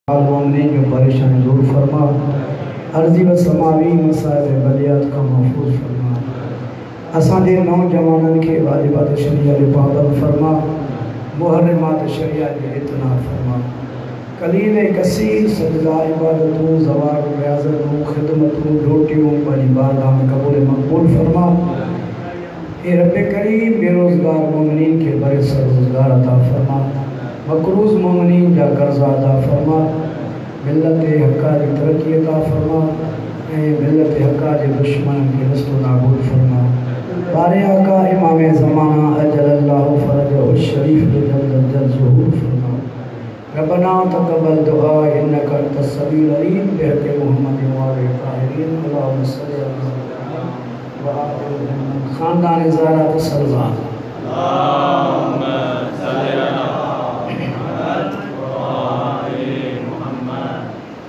मोमिनीन जो परेशानी दूर फरमा, अर्जी व समावी मसाइल बलियात का महफूज फरमा, असांजे नौजवानन के वाजिबात शरिया के पाबंद फरमा, मुहर्रमात शरिया के इतना फरमा, कलील कसीर सजदा इबादतों ज़वार रियाज़तों खिदमतों रोटियों बड़ी बारगाह में कबूल मकबूल फरमा। ए रब्बे करीम बेरोज़गार मोमिनीन के बड़े रोज़गार अता फरमा, मकरूज़ मोमिनीन जा कर्ज़ा अता फरमा, मिल्लत हक्का की तरक्की अता फरमा, मिल्लत हक्का के दुश्मन के नस्ल नाबूद फरमा। बारे आका इमाम ज़माना अजलल्लाहु फरजहु शरीफ जल्द ज़ुहूर फरमा। रब्बना तक़ब्बल दुआ इन्नका अंतस समीउल अलीम बिहक़्क़ि मुहम्मद व आलिहि ताहिरीन अल्लाहुम्मा सल्लि अला मुहम्मद व आलि मुहम्मद। ख़ानदान ज़हरा तसल्लुलाह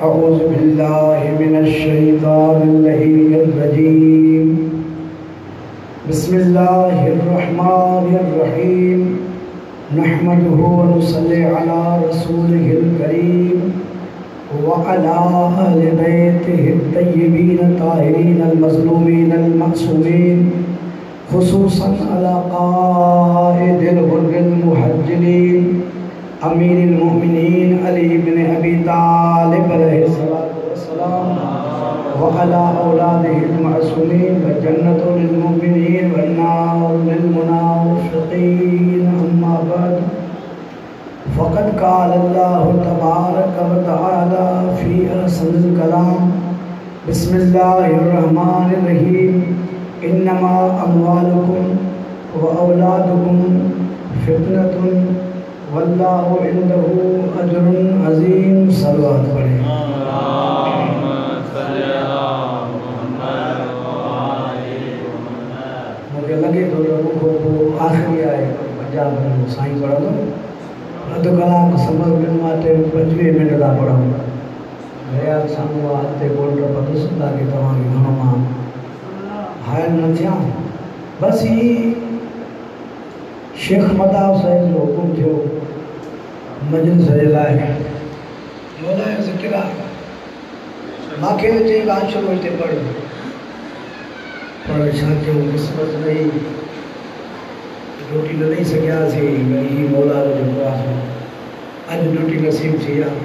अऊज़ु बिल्लाहि मिनश शैतानिर रजीम। बिस्मिल्लाहिर रहमानिर रहीम। नहमदुहु व नुसल्ली अला रसूलिहिल करीम व अला अहलि बैतिहित तय्यबीन ताहिरीन अल मज़लूमीन अल मअसूमीन, खुसूसन अला क़ाइदिल गुर्रिल मुहज्जलीन अमीरुल मोमिनीन अली इब्न अबी तालिब अलैहिस्सलातु वस्सलाम व अला औलादिहिल मअसूमीन व जन्नतुल लिल मोमिनीन व नारु लिल मुनाफ़िक़ीन। अम्मा बाद फ़क़द क़ाल अल्लाहु तबारक व तआला फ़ी अहसनिल कलाम। बिस्मिल्लाहिर रहमानिर रहीम। इन्नमा अमवालुकुम व औलादुकुम फ़ितनतुन वल्लाहु इंदहु अजरुन अज़ीम। सलवात पढ़ें। मुझे लगे तो लोगों को आखिरी आए पंजाब में साईं पढ़ा दो अध कलाक समझ में माते 25 मिनट ला पढ़ा गया सामू आते बोल रहा पदसुंदा के तमाम घणो हायल न थिया। बस ही शेख मदाव साहिब जो हुकुम थियो मजलिस जे लाइ मौला जो ज़िक्र माखे चई बादशाह हिते पढ़ पर छा कयूं किस्मत नहीं रोटी न ॾेई सघियासीं वरी ही मौला जो जेको आहे अॼु रोटी नसीब थी आहे।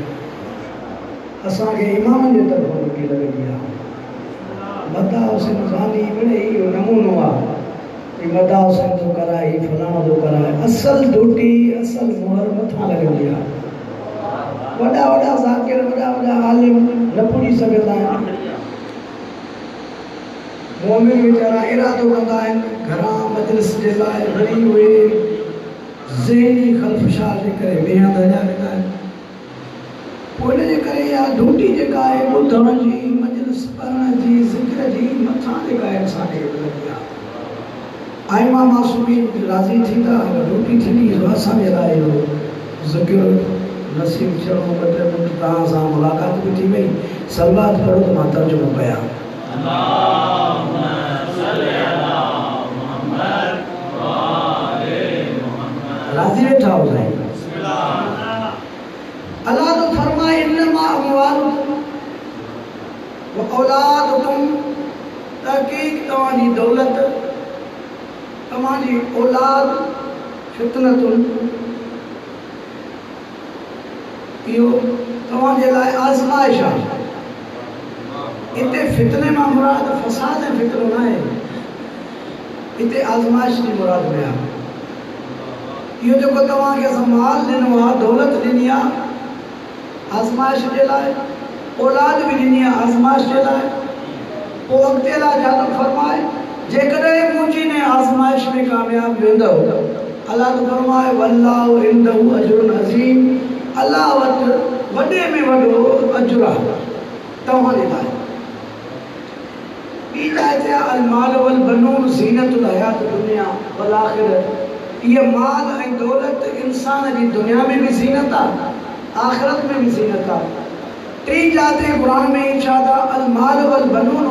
असांखे इमाम जे तरफ़ां रोटी लॻंदी आहे। मदा हुसैन ज़ानी मिड़े इहो नमूनो आहे मदा हुसैन तो कराए फलाणो तो कराए, असल ड्यूटी असल मोहर मथां लॻंदी आहे। वॾा वॾा ज़ाकिर वॾा वॾा आलिम न पुॼी सघंदा आहिनि। मोमिन वीचारा इरादो कंदा आहिनि घरां मजलिस जे लाइ वरी उहे ज़हनी ख़लफ़शार जे करे ॿिया दर्जा वेंदा आहिनि। पोइ इन जे करे इहा ड्यूटी जेका आहे ॿुधण जी मजलिस पढ़ण जी ज़िक्र जी मथां जेका आहे असांखे लॻंदी आहे। आइमा मासूमीन राज़ी थींदा ड्यूटी थींदी असांजे लाइ इहो ज़िक्र नसीब थियणो। ॿ 3 मिंट तव्हां सां मुलाक़ात बि थी वई। सलवात पढ़ो त मां तर्जुमो कयां। राज़ी वेठा हो साईं। अल्लाह तो फरमाए इन्नमा अमवालुकुम व औलादुकुम, तहक़ीक़ तव्हांजी दौलत तव्हांजी औलाद फितनतुन, इहो तव्हांजे लाइ आज़माइश आहे। इते फितने मां मुराद फसाद ऐं फितनो न आहे, इते आज़माइश जी मुराद में आहे। इहो जेको तव्हांखे असां माल ॾिनो आहे दौलत ॾिनी आहे आज़माइश जे लाइ, औलाद बि ॾिनी आहे आज़माइश जे लाइ। पोइ अॻिते लाइ छा थो फरमाए जेकॾहिं मुंहिंजी ने आज़माइश में कामयाब वेंदव अल्लाह तो फरमाए वल्लाहु इंदहु अजरुन अज़ीम, अल्लाह वटि वॾे में वॾो अजुर आहे तव्हांजे लाइ। ॿी जाइ ते अल माल वल बनून ज़ीनतुल हयात दुनिया वल आख़िरत। इहा माल ऐं दौलत इंसान जी दुनिया में भी ज़ीनत आहे आख़िरत में भी ज़ीनत आहे। टी जाइ कुरान में इरशाद आहे अल माल वल बनून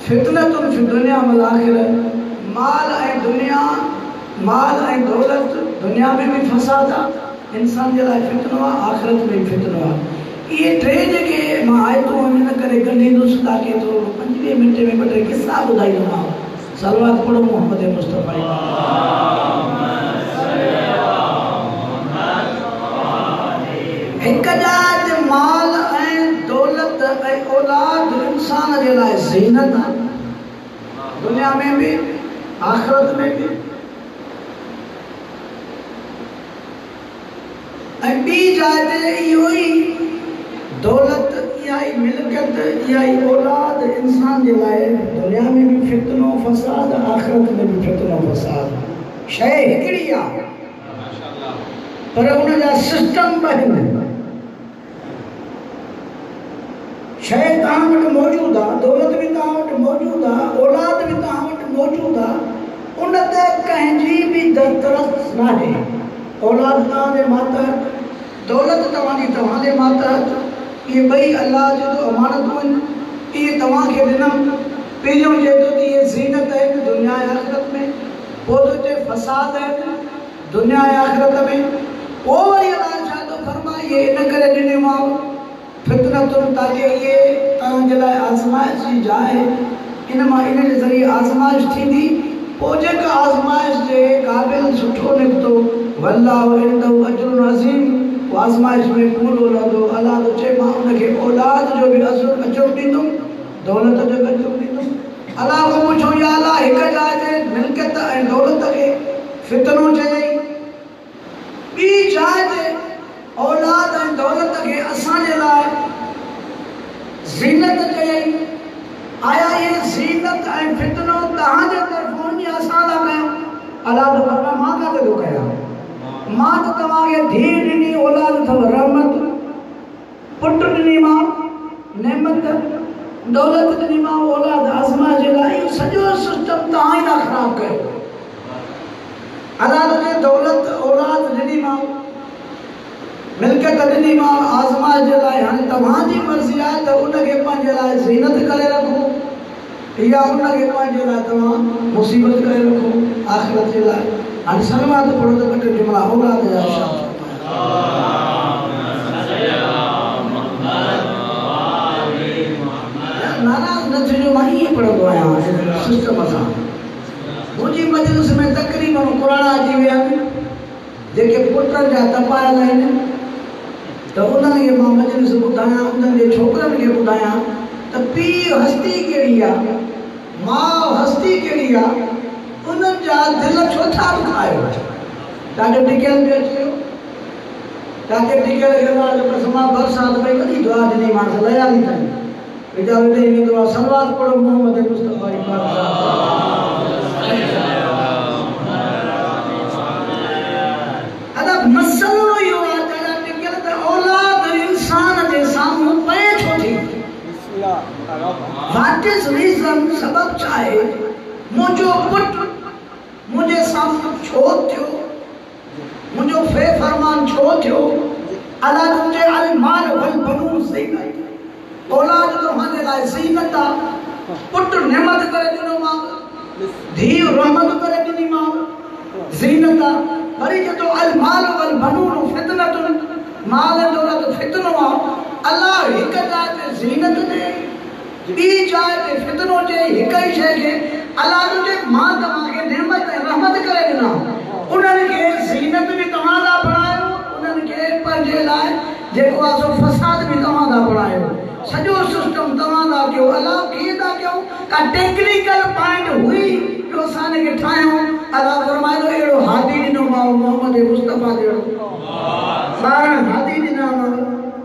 फितनतुन फी दुनिया वल आख़िरत। माल ऐं दुनिया माल ऐं दौलत दुनिया में भी फसाद आहे इंसान जे लाइ फितनो आहे आख़िरत में भी फितनो आहे। ये टे जेके मां आयतूं हिन करे गंढींदुसि ताकि थोरो 25 मिंट में ॿ टे किस्सा ॿुधाईंदोमांव। सलवात पढ़ो मोहम्मद मुस्तफ़ा। हिक जा माल ऐं दौलत ऐं औलाद इंसान जे लाइ ज़ीनत आहे, दुनिया में भी आख़िरत में भी। ऐं ॿी जाइ ते इहो ई दौलत, इहा ई मिल्कियत, इहा ई औलाद इंसान जे लाइ दुनिया में भी फितनो फसाद, आख़िरत में भी फितनो फसाद। शइ हिकिड़ी आहे पर उन जा सिस्टम आहिनि। शइ तव्हां वटि मौजूदु आहे, दौलत भी तव्हां वटि मौजूदु आहे, औलाद भी तव्हां वटि मौजूदु आहे, उन ते कंहिंजी बि दरख़्वास्त नाहे। औलाद तव्हांजे मातहत, दौलत तव्हांजे मातहत, इहे ॿई अलाह जो अमानतूं आहिनि। इहे तव्हांखे ॾिनमि। पहिरियों चए थो त इहे ज़ीनत आहिनि दुनिया ऐं आख़िरत में, पोइ थो चए फ़साद आहिनि दुनिया ऐं आख़िरत में। पोइ वरी अलाह छा थो फरमाए, इहे इन करे ॾिनिमांव फितनतुन, ताकि इहे तव्हांजे लाइ आज़माइश जी जाइ, इन जे ज़रिए आज़माइश थींदी। पोइ जेका आज़माइश जे क़ाबिल सुठो निकितो, वल्लाहु इंदहु अज्रुन अज़ीम, उहा आज़माइश में पूरो रहंदो। अलाह थो चए मां उनखे औलाद जो बि अजुर ॾींदुमि, दौलत जो बि अजुर ॾींदुमि। अलाह खां पुछो, या अलाह हिक जाइ ते मिल्कियत ऐं दौलत खे फितनो चयई, ॿी जाइ ते औलाद ऐं दौलत खे असांजे लाइ ज़ीनत चयई। आया ये ज़ीनत ऐं फितनो तव्हांजे तरफ़ां या असां लाइ कयो? अलाह त फरमाए मां काथे थो कयां, मां त तव्हांखे धीउ ॾिनी, औलाद अथव रहमत, पुट ॾिनीमांव नेमत, दौलत ॾिनीमांव, औलाद आज़माइश जे लाइ। इहो सॼो सिस्टम तव्हां ई था ख़राबु कयो। अलाह जे दौलत औलाद ॾिनीमांव, मिल्कियत ॾिनीमांव आज़माइश जे लाइ। हाणे तव्हांजी मर्ज़ी आहे त उनखे पंहिंजे लाइ ज़ीनत करे रखो या उनखे पंहिंजे लाइ तव्हां मुसीबत करे रखो आख़िरत जे लाइ। हाणे सलवात पढ़ो त ॿ टे जुमला औलाद जा इरशाद नाराज़ न थियो, मां ईअं पढ़ंदो आहियां सिस्टम सां। मुंहिंजी मजलिस में तक़रीबन क़ुर अची विया आहिनि जेके पुटनि जा तपायल आहिनि, त उन्हनि खे मां मजलिस ॿुधायां, उन्हनि जे छोकिरनि खे ॿुधायां त पीउ हस्ती कहिड़ी आहे, माउ हस्ती कहिड़ी आहे, उन्हनि जा दिल छो था दुखायो। तव्हांजो टिकियल बि अची वियो, तव्हांखे टिकियल मां बरसाति भई वॾी दुआ ॾिनी, माण्हू लयाली ताईं वीचारो ॾेई वेंदो आहे। सलवात पढ़ो मोहम्मद मुस्तफ़ा जी पाक साहब। मसलो इहो आहे ॾाढा टिकियल त औलाद इंसान जे साम्हूं पए छो थी। व्हाट इज़ रीज़न, सबब छा आहे? मुंहिंजो पुट मुंहिंजे साम्हूं छो थियो, मुंहिंजो फे फरमान छो थियो? अलाह तुंहिंजे अल माल वल बनून ज़ीनत, औलाद तव्हांजे लाइ ज़ीनत आहे। पुट नेमत करे ॾिनोमांव, धीउ रहमत करे ॾिनीमांव, ज़ीनत आहे। वरी जो अल माल वल बनून फितनतुन, माल दौलत फितनो आहे। अलाह हिक जाइ ते ज़ीनत ॾे, ॿी जाइ ते फितनो चए। हिक ई शइ खे अलाह चए मां तव्हांखे नेमत ऐं रहमत करे ॾिना। उन्हनि खे ज़ीनत बि तव्हां था बणायो, उन्हनि खे पंहिंजे लाइ जेको आहे सो फ़साद बि तव्हां था बणायो। सॼो सिस्टम तव्हां था कयो। अलाह कीअं था कयो? का टेक्निकल पॉइंट हुई जो असां हिनखे ठाहियूं। अलाह फरमाए थो अहिड़ो हादी ॾिनोमांव मोहम्मद मुस्तफ़ा जहिड़ो, 12 हादी ॾिनामांव,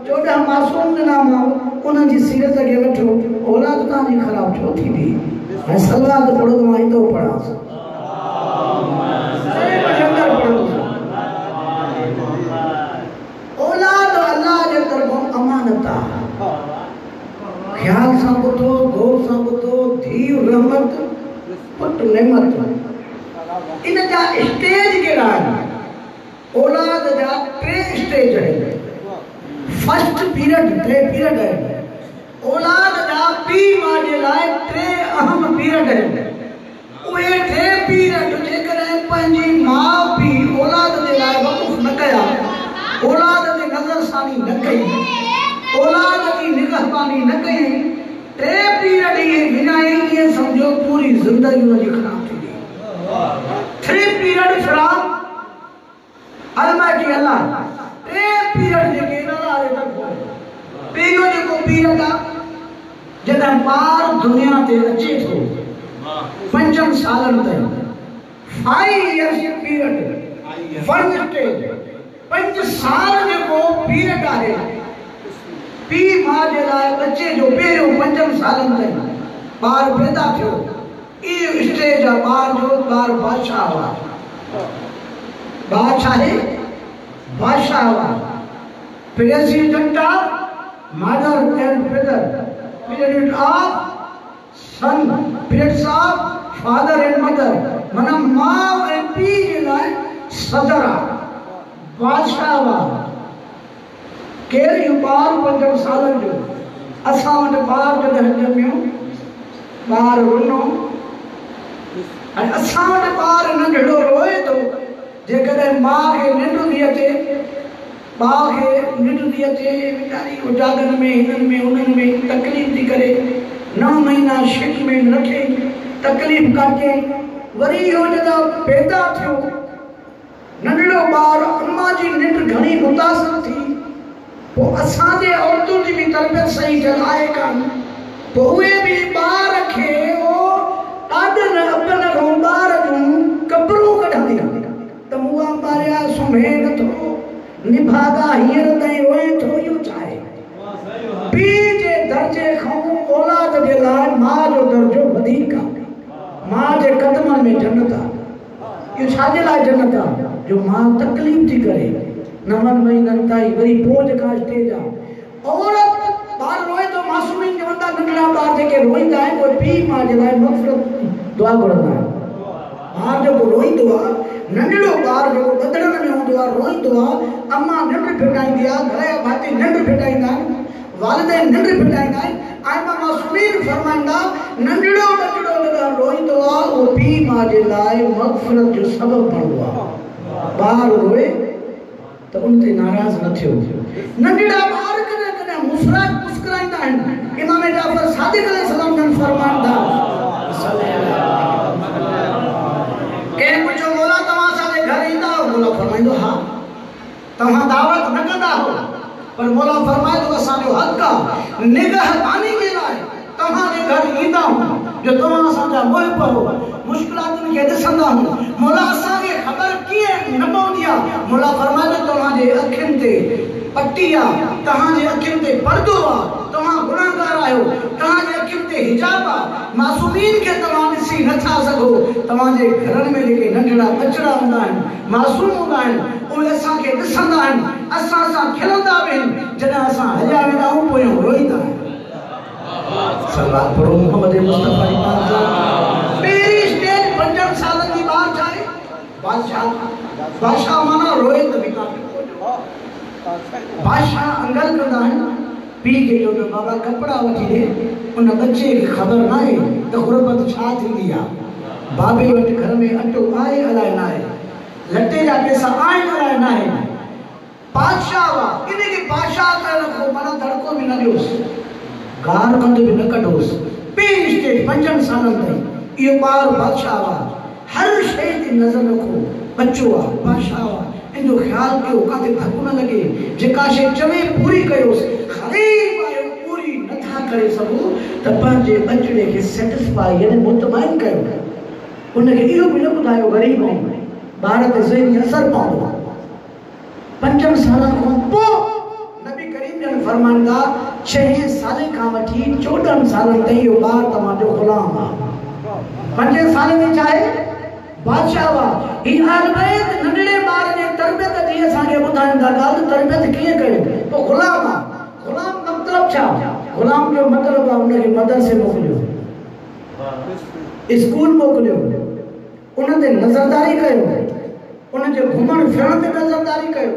14 मासूम ॾिनामांव। उन्हनि जी सीरत खे वठो, औलाद तव्हांजी ख़राब छो थींदी? ऐं सलवात पढ़ो त मां ईंदो पढ़ां। औलाद अलाह जे तरफ़ां अमानत आहे। ख्याल सां ॿुधो, गौर सां ॿुधो। धीउ रहमत, पुट नेमत। इन जा स्टेज कहिड़ा आहिनि? औलाद जा 3 स्टेज आहिनि। फर्स्ट पीरियड, 3 पीरियड आहिनि। औलाद जा पीउ माउ जे लाइ 3 अहम पीरियड आहिनि। उहे 3 पीरियड जेकॾहिं पंहिंजी माउ पीउ औलाद जे लाइ वक़ुफ़ न कया, औलाद जे नज़रसानी न कई, वारी न कई 3 पीरियड ये विनाई ये समझो पूरी जिंदगी उनकी खराब थी 3 पीरियड खराब अलमाटी अल्लाह 3 पीरियड जेके न आले तक पहिरियों जेको पीरियड आ जॾहिं ॿार दुनिया ते अचे थो 5 सालनि ताईं 5 years पीरियड 1 स्टेज 5 साल जेको पीरियड आहे पीउ मां जे लाइ बच्चे जो पहिरियों 5 सालनि ताईं ॿार पैदा थियो इहो स्टेज आहे ॿार जो ॿार बादशाह आहे ॿार छा आहे बादशाह आहे president of mother and father period of son periods of father and mother माना मां ऐं पीउ जे लाइ सदर आहे बादशाह आहे केरु इहो ॿार 5 सालनि जो असां वटि ॿार जॾहिं ॼमियो ॿार रुनो ऐं असां वटि ॿार नंढड़ो रोए थो जेकॾहिं माउ खे निंड थी अचे ॿार खे निंड थी अचे वीचारी उजागरनि में हिननि में उन्हनि में तकलीफ़ थी करे 9 महीना 6 में रखे तकलीफ़ काटे वरी इहो जॾहिं पैदा थियो नंढड़ो ॿार अम्मा जी निंड घणी मुतासिर थी पोइ असांजे औरतुनि जी बि तरबियत सही थियल आहे कान पोइ उहे बि ॿार खे ॾाढनि अपनि खां ॿार जूं कपड़ूं कढंदी त मुआ ॿारिया सुम्हे नथो निभागा हींअर ताईं रोए थो इहो छा आहे पीउ जे दर्जे खां औलाद जे लाइ माउ जो दर्जो वधीक आहे माउ जे क़दमनि में जन्नत आहे इहो छाजे लाइ जन्नत आहे जो माउ तकलीफ़ थी करे 9 महीननि ताईं वरी पोइ जेका स्टेज आहे औरत ॿार रोए थो मासूमिन जे वॾा नंढड़ा ॿार जेके रोईंदा आहिनि उहे पीउ माउ जे लाइ मग़फ़िरत दुआ घुरंदा आहिनि ॿार जेको रोईंदो आहे नंढड़ो ॿार जेको बदड़नि में हूंदो आहे रोईंदो आहे अम्मा निंड फिटाईंदी आहे घर जा भाती निंड फिटाईंदा आहिनि वालिदैन निंड फिटाईंदा आहिनि ऐं मासूमिन फरमाईंदा नंढड़ो बचड़ो जॾहिं रोईंदो आहे उहो पीउ माउ जे लाइ मग़फ़िरत जो सबबु बणंदो आहे ॿार रोए त उन ते नाराज़ न थियो नंढड़ा ॿार कॾहिं कॾहिं मुस्कुराईंदा आहिनि इमाम जाफ़र सादिक़ अलैहिस्सलाम जन फरमाईंदा कंहिं पुछो मौला तव्हां असांजे घर ईंदा आहियो मौला फरमाईंदो हा तव्हां दावत न कंदा हो पर मौला फरमाए थो असांजो हक़ आहे निगहबानी जे लाइ तव्हांजे घर ईंदा आहियूं जो तव्हां असांजा मुहिब हो मुश्किलातुनि खे ॾिसंदा आहियूं मौला असांखे ख़बर कीअं न पवंदी आहे मौला फरमाए थो तव्हांजे अखियुनि ते पटी आहे तव्हांजे अखियुनि ते पर्दो आहे तव्हां गुनाहगार आहियो तव्हांजे अखियुनि ते हिजाब आहे मासूमीन खे तव्हां ॾिसी नथा सघो तव्हांजे घरनि में जेके नंढड़ा बचड़ा हूंदा आहिनि मासूम हूंदा आहिनि उहे असांखे ॾिसंदा आहिनि असां सां खिलंदा बि आहिनि जॾहिं असां हलिया वेंदा आहियूं पोइ रोईंदा आहिनि सलाह पढ़ो मोहम्मद मुस्तफा पहिरीं स्टेज 5 सालनि जी ॿार छा आहे बादशाह माना रोए त बि बादशाह अंगल कंदा आहिनि पीउ खे जो बाबा कपिड़ा वठी ॾे उन बच्चे खे ख़बर न आहे त गुरबत छा थींदी आहे बाबे वटि घर में अटो आहे अलाए न आहे लटे जा पैसा आहिनि अलाए न आहे बादशाह आहे इनखे बादशाह करे रखो माना दड़को बि न ॾियोसि गार कंद बि न कढोसि पहिरीं स्टेज 5 सालनि ताईं इहो ॿार बादशाह आहे हर शइ ते नज़र रखो बच्चो आहे बादशाह आहे इन जो ख़्यालु कयो काथे धकु न लॻे जेका शइ चवे पूरी कयोसि ग़रीब आहियो पूरी नथा करे सघो त पंहिंजे बचड़े खे सेटिस्फाई यानी मुतमइन कयो उनखे इहो बि न ॿुधायो ग़रीब आहियूं ॿार ते ज़हनी असर पवंदो 5 सालनि खां पोइ नबी करीम जन फरमाईंदा 6 साले खां वठी 14 सालनि ताईं इहो ॿार तव्हांजो ग़ुलाम आहे 5 सालनि में छा आहे बादशाह आहे ही अलबैत नंढड़े ॿार जे तरबियत जी असांखे ॿुधाइनि था ॻाल्हि तरबियत कीअं कयो पोइ ग़ुलाम आहे ग़ुलाम मतिलबु छा ग़ुलाम जो मतिलबु आहे उनखे मदरसे मोकिलियो स्कूल मोकिलियो उन ते नज़रदारी कयो उनजे घुमण फिरण ते नज़रदारी कयो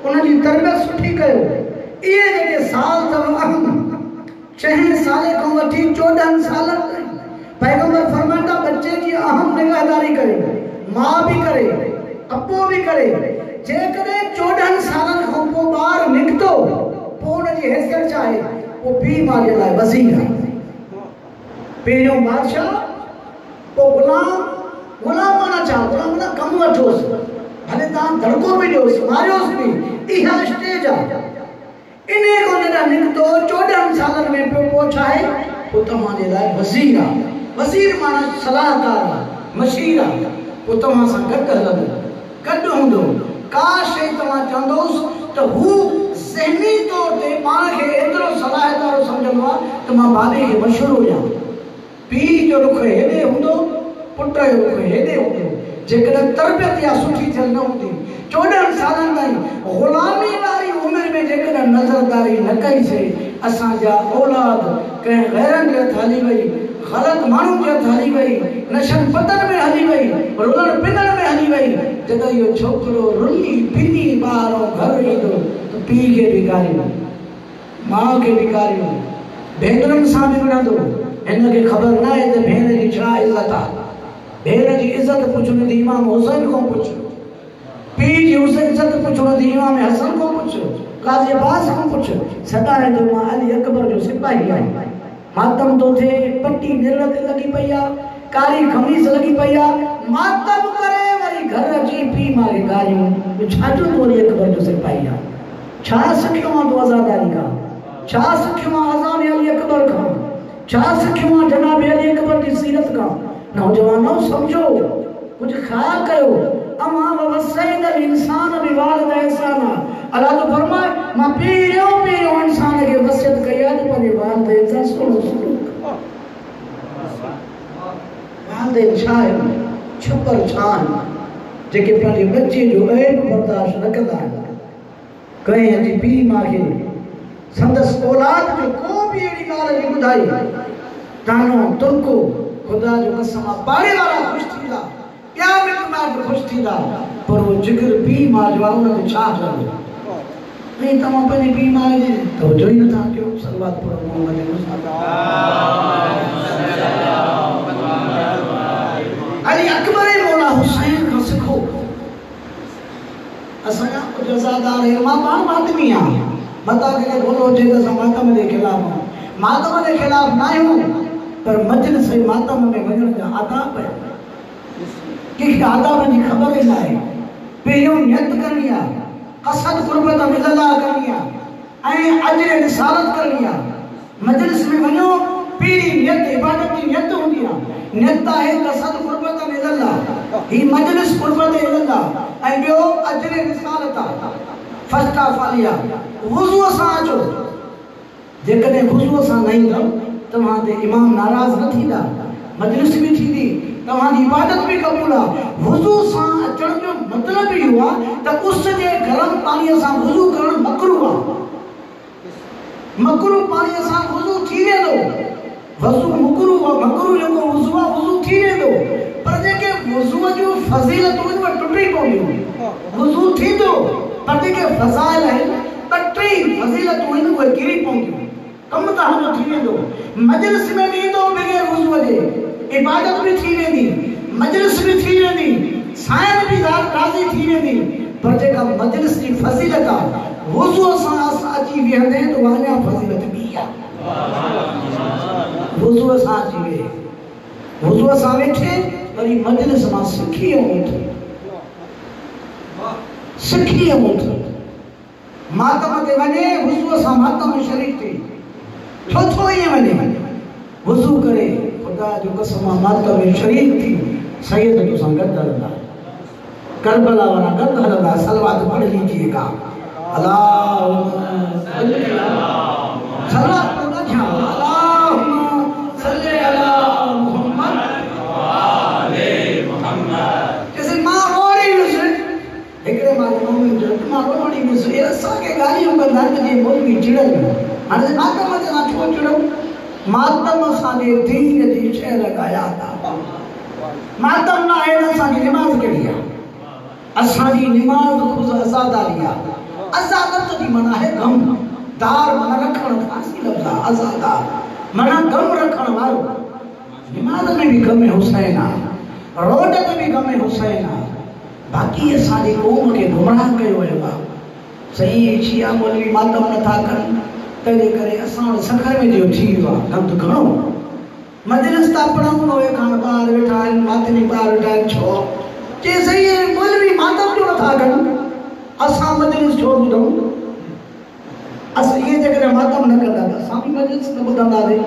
उनजी तरबियत सुठी कयो इहे जेके साल अथव अहम 6 साले खां वठी 14 साल पैगंबर फरमाईंदा बच्चे जी अहम निगहदारी करे मां भी करे अप्पो भी करे जेकॾहिं 14 सालनि खां पोइ ॿार निकितो पोइ उनजी हैसियत छा आहे वो पी मां जे लाइ वज़ीर आहे। पहिरियों बादशाह, पोइ गुलाम। गुलाम माना छा? गुलाम माना कमु वठोसि, भले तव्हां धड़को बि ॾियोसि, मारियोसि बि, इहा स्टेज आहे। इन खां जॾहिं निकितो 14 सालनि में पियो, पोइ छा आहे? पोइ तव्हां जे लाइ वज़ीर आहे। वज़ीर माना सलाहकार आहे, मशीर आहे। पोइ तव्हां सां गॾु हलंदो, गॾु हूंदो। का शइ तव्हां चवंदोसि त हू ज़हनी तौर ते पाण खे एतिरो सलाहदार सम्झंदो आहे त मां भाभी खे मशवरो ॾियां। पीउ जो रुख हेॾे हूंदो, पुट जो रुख हेॾे हूंदो। जेकॾहिं तरबियत या सुठी थियल न हूंदी, 14 सालनि ताईं ग़ुलामी वारी उमिरि में जेकॾहिं नज़रदारी न कईसीं, असांजा औलाद कंहिं गैरनि जे हथ हली वई, ग़लति माण्हुनि जे हथ हली वई, नशन पतन में हली वई, रुलण पिनण में हली वई। जॾहिं इहो छोकिरो रुली पिनी ॿाहिरों घर ईंदो त पीउ खे बिगाड़ियो, माउ खे बिगाड़ियो, भेनरुनि सां बि विढ़ंदो। हिनखे ख़बर न आहे त भेण जी छा इज़त आहे। भेण जी इज़त पुछणी थी इमाम हुसैन खां पुछ, पीउ जी इज़त पुछणी थी इमाम हसन खां पुछ, काज़ी अब्बास खां पुछ। सदाए तो मां अली अकबर जो सिपाही आहियां। मातम तो थे, पट्टी निर ते लगी पई आहे, कारी खमीस लगी पई आहे। मातम करे वरी घर अची पीउ मारे गारियूं। छा जो तो अली अकबर जो सिपाही आहे? छा सिखियो आहे तूं आज़ादारी खां? छा सिखियो आहे अज़ान अली अकबर खां? छा सिखियो आहे जनाब अली अकबर जी सीरत खां? नौजवानों समझो, कुछ ख्याल कयो। अमा ववसैन इंसान बिवालिद एहसाना। अल्लाह तो फरमाए मां पहिरियों इंसान खे वसियत कई आहे त पंहिंजे वालिदैन सां सुहिणो सलूक। वालिदैन छा आहिनि? छपर छा आहिनि? जेके पंहिंजे बचे जो ऐब बर्दाश्त न कंदा आहिनि। कंहिं अची पीउ मां खे संदसि औलाद जो को बि अहिड़ी ॻाल्हि जी ॿुधाई, तानो तुर्को, खुदा जो कसम आहे पाड़े वारा ख़ुशि थींदा, ॿिया मिट माइट ख़ुशि थींदा, पर उहो जिगर पीउ मां जो आहे उन ते छा चवंदो? ऐं तव्हां पंहिंजे पीउ मां जी तवजो ई नथा कयो। सलवात पढ़ो मोहम्मद मुस्तफ़ा। अली अकबर मौला हुसैन खां सिखो। असांजा कुझु अज़ादार आहिनि, मां पाण आदमी आहियां, मता खे बोलो हुजे त असां मातम जे ख़िलाफ़ आहियूं। मातम जे ख़िलाफ़ न आहियूं, पर मजलिस मातम में वञण जा आदाब आहिनि। कंहिंखे आदाब जी ख़बर ई न आहे। पहिरियों नियत करणी आहे, क़सद क़ुर्बत मिलल्लाह करणी आहे ऐं अजर रिसालत करणी आहे। मजलिस में वञो, पहिरीं नियत इबादत जी नियत हूंदी आहे। नियत आहे क़सद क़ुर्बत मिलल्लाह, ही मजलिस क़ुर्बत मिलल्लाह ऐं ॿियो अजर रिसालत आहे। फस्ता फालिया वुज़ू सां अचो। जेकॾहिं वुज़ू सां न ईंदव तव्हां ते इमाम नाराज़ न थींदा, मजलिस बि थींदी, तव्हांजी इबादत बि क़बूल आहे। वुज़ू सां अचण जो मतिलबु इहो आहे त उस जे गरम पाणीअ सां वुज़ू करणु मकरूह आहे। मकरूह पाणीअ सां वुज़ू थी वेंदो, वज़ू मकरूह जेको वुज़ू आहे वुज़ू थी वेंदो, पर जेके वुज़ूअ जूं फज़ीलतूं आहिनि उहे टुटी पवंदियूं। वुज़ू थींदो पर जेके फ़ज़ाइल आहिनि, ॿ टे फज़ीलतूं आहिनि उहे किरी पवंदियूं। कमु तव्हांजो थी वेंदो, मजलिस में बि ईंदो बग़ैर वुज़ूअ जे, इबादत बि थी वेंदी, मजलिस बि थी वेंदी, साइम बि राज़ी थी वेंदी, पर जेका मजलिस जी फज़ीलत आहे वुज़ूअ सां अची वेहंदे त उहा अञा फज़ीलत ॿी आहे। वुज़ूअ सां अची वेहे, वुज़ूअ सां वेठे वरी मजलिस मां सिखी उठ, सिखी उठ। मातम ते वञे, वुज़ूअ सां मातम शरीक थी, छो ईअं वञे? वुज़ू करे खुदा जो कसम मातम में शरीक थी सैयद तोसां गॾु हलंदा, करबला वारा गॾु हलंदा। सलवात पढ़ लीजिएगा। अल्लाहुम्मा सल्ली अला, सलवात पढ़ना छा? अल्लाहुम्मा सल्ली अला मुहम्मद व आले मुहम्मद। जैसे मां रोड़ी हुअसि, हिकिड़े मां रोड़ी हुअसि, असांखे ॻाल्हियूं कंदा आहिनि मुंहुं बि चिड़ल। हाणे मातम ते मां छो चिड़ूं? मातम असांजे दीन जी शइ लॻाया था। मातम न आहे त असांजी निमाज़ कहिड़ी आहे? असांजी निमाज़ ख़ुदि अज़ादारी आहे। अज़ादत जी माना आहे गम, दार माना रखण, फारसी लफ़्ज़ आहे अज़ादार माना गम रखण वारो। निमाज़ में बि गम हुसैन आहे, रोड ते बि गम हुसैन आहे। बाक़ी असांजी क़ौम खे गुमराह कयो वियो आहे। सही शिया मौलवी मातम नथा कनि, तंहिंजे करे असां वटि सखर में जो थी वियो आहे गंद घणो मजलिस था पढ़ूं उहे खां ॿार वेठा आहिनि मातनी ॿार वेठा आहिनि छो चए सही आहे मौलवी मातम जो नथा कनि असां मजलिस छो ॿुधूं असां इहे जेकॾहिं मातम न कंदा त असां बि मजलिस न ॿुधंदासीं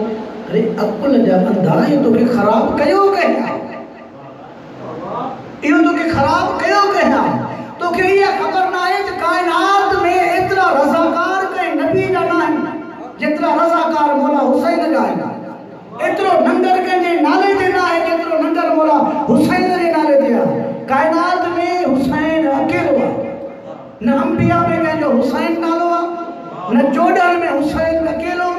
अरे अकुल जा अंधा इहो तोखे ख़राबु कयो कंहिं इहो तोखे ख़राबु कयो कंहिं तोखे इहा ख़बर न आहे त काइनात में एतिरा रज़ाकार कंहिं नबी जा न आहिनि जेतिरा रज़ाकार मौला हुसैन जा आहिनि एतिरो नंगर कंहिंजे नाले ते न आहे जेतिरो नंगर मौला हुसैन जे नाले ते आहे काइनात में हुसैन अकेलो आहे न अंबिया में कंहिंजो हुसैन नालो आहे न चोॾहं में हुसैन अकेलो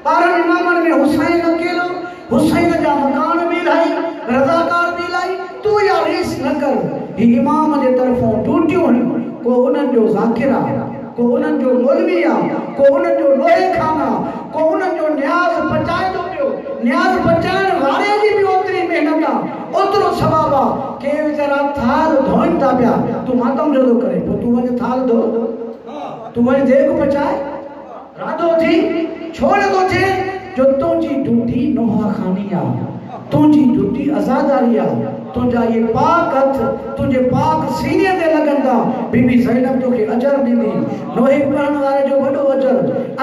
12 इमामनि में हुसैन अकेलो हुसैन जा मकान बि इलाही रज़ाकार बि इलाही तूं या रेस न कर ही इमाम जे तरफ़ों टूटियूं आहिनि को उन्हनि जो ज़ाकिर आहे को उन्हनि जो मौलवी आहे को उन्हनि जो लोहे खाना को उन्हनि जो न्याज़ पचाए थो पियो न्याज़ पचाइण वारे जी बि ओतिरी महिनत आहे ओतिरो सवाबु आहे के वीचारा थाल धोइनि था पिया तूं मातम जो थो करे पोइ तूं वञ थाल धो तूं वञ देग पचाए राधो थी छो नथो थिए जो तुंहिंजी ड्यूटी नोहा खानी आहे तुंहिंजी ड्यूटी आज़ादारी आहे तुंहिंजा इहे पाक हथ तुंहिंजे पाक सीने ते लॻंदा बीबी ज़ैनब तोखे अजर ॾींदी नोहे पढ़ण वारे जो वॾो अजर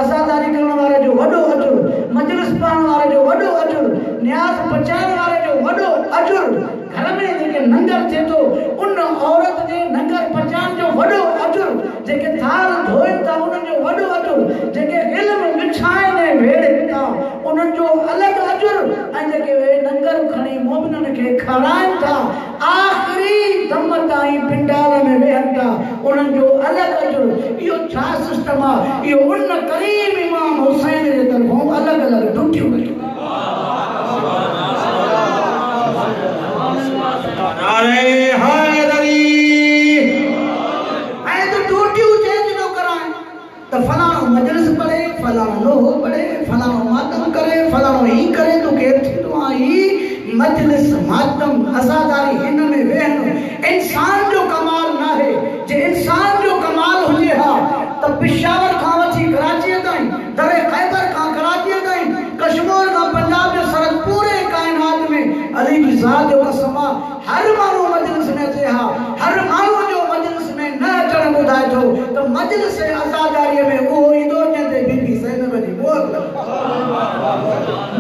आज़ादारी करण वारे जो वॾो अजर मजलिस पढ़ण वारे जो वॾो अजर न्याज़ पचाइण वारे जो वॾो अजर घर में जेके नंगर थिए थो उन औरत जे नंगर पचाइण जो वॾो अजर जेके थाल धोइनि था उन्हनि जो वॾो अजर जेके इल्म विछाइनि ऐं वेड़नि था उन्हनि जो अलॻि अजर ऐं जेके नंगर खणी मोमिननि खे खाराइनि था आख़िरी दम ताईं पिंडाल में वेहनि था उन्हनि जो अलॻि अजर इहो छा सिस्टम आहे इहो उन करीम इमाम हुसैन जे तरफ़ों अलॻि अलॻि ड्यूटियूं कयूं फलाणो मजलिस पढ़े फलाणो लोहो पढ़े फलाणो मातम करे फलाणो ही करे तो केर थींदो आहे ही मजलिस मातम आज़ादारी हिन में वेहण इंसान जो कमाल न आहे जे इंसान जो कमाल हुजे हा त पेशावर खां वठी कराची ताईं दरे खैबर खां कराची ताईं कश्मीर खां पंजाब जो सरहद पूरे काइनात में अली जी ज़ात जो कसम हर माण्हू मजलिस में अचे हा हर माण्हू जो मजलिस में न अचण ॿुधाए थो त मजलिस आज़ादारीअ में उहो ईंदो जंहिंते बीबी ज़ैनब जी मौत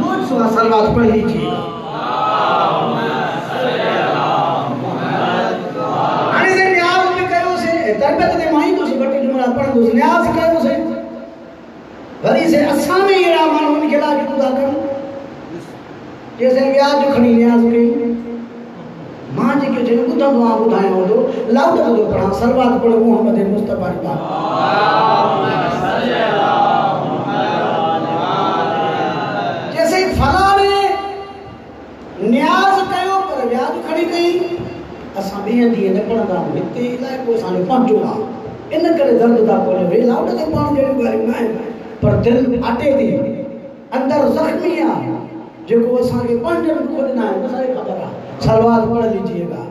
मोज सुहा सलवात पढ़ी लीजिए हाणे से न्याज़ बि कयोसीं तरबियत ते मां ईंदुसि ॿ टे जुमिला पढ़ंदुसि न्याज़ कयोसीं वरी से असां में अहिड़ा माण्हुनि खे लाज था कनि जैसे व्याज खणी न्याज़ कई मां जेके जन ॿुधंदो आहियां ॿुधायो हूंदो लाउड थो पढ़ां सलवात पढ़ो मोहम्मद मुस्तफा जैसे फलाणे न्याज़ कयो पर व्याज खणी कई असां ॿिए ॾींहं न पढ़ंदा आहियूं हिते इलाइक़ो असांजो पंहिंजो आहे इन करे दर्द था कोन्हे भई लाउड ते पढ़ण जहिड़ियूं ॻाल्हियूं न आहिनि पर दिलि फाटे थी अंदरि ज़ख़्मी आहे जेको असांखे पंहिंजनि खोलना है असांखे ख़बर आहे सलवात पढ़ लीजिएगा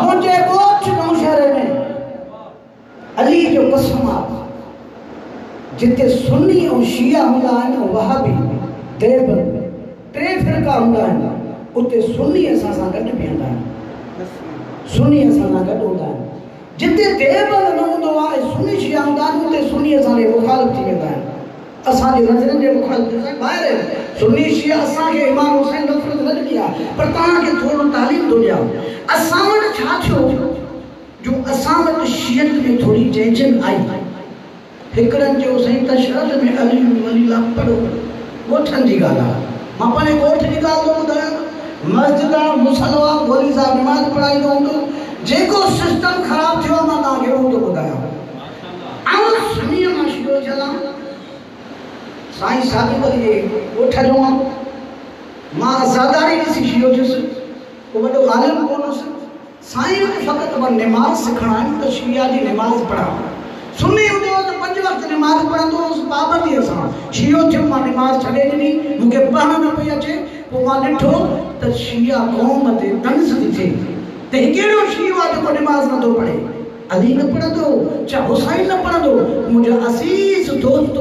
मुझे गोच नौशहर में अली जो कसम आहे जिते सुन्नी और शिया हूंदा आहिनि वहाबी देवबंद टे फ़िरका हूंदा आहिनि उते सुन्नी असां सां गॾु बीहंदा आहिनि सुन्नी असां सां गॾु हूंदा आहिनि जिते देवबंद न हूंदो आहे सुन्नी शिया हूंदा आहिनि उते सुन्नी असांजे मुखालिफ़ थी वेंदा आहिनि असांजे नज़रनि जे मुखालिफ़ ॿाहिरि सुन्नी शिया असांखे इमाम हुसैन नफ़रत न ॾिनी आहे पर तव्हांखे थोरो तालीम थो ॾियां असां वटि छा थियो जो असां वटि शियत में थोरी चइजन आई हिकिड़नि चयो साईं तशहद में अली वली पढ़ो ॻोठनि जी ॻाल्हि आहे मां पंहिंजे ॻोठ जी ॻाल्हि थो ॿुधायां मस्जिद आहे मुसलो आहे मौलवी साहिबु नमाज़ पढ़ाईंदो हूंदो जेको सिस्टम ख़राबु थियो आहे मां तव्हांखे उहो थो ॿुधायां ऐं सुन्नीअ मां शियो चलां साईं सादिक जे ॻोठ जो मां आज़ादारी ॾिसी शियो थियुसि को वॾो आलिम कोन हुउसि साईं वटि फ़क़ति मां निमाज़ सिखणा आहिनि त शिया जी निमाज़ पढ़ां सुन्नी हूंदो त 5 वक़्त निमाज़ पढ़ंदो हुउसि पाबंदीअ सां शियो थियो मां निमाज़ छॾे ॾिनी मूंखे पढ़ण न पई अचे पोइ मां ॾिठो त शिया क़ौम ते तंज़ थी थिए त हिकु अहिड़ो शियो आहे जेको निमाज़ नथो पढ़े अली न पढ़ंदो, चाहे हुसैन न पढ़ंदो, मुंहिंजो असीस दोस्त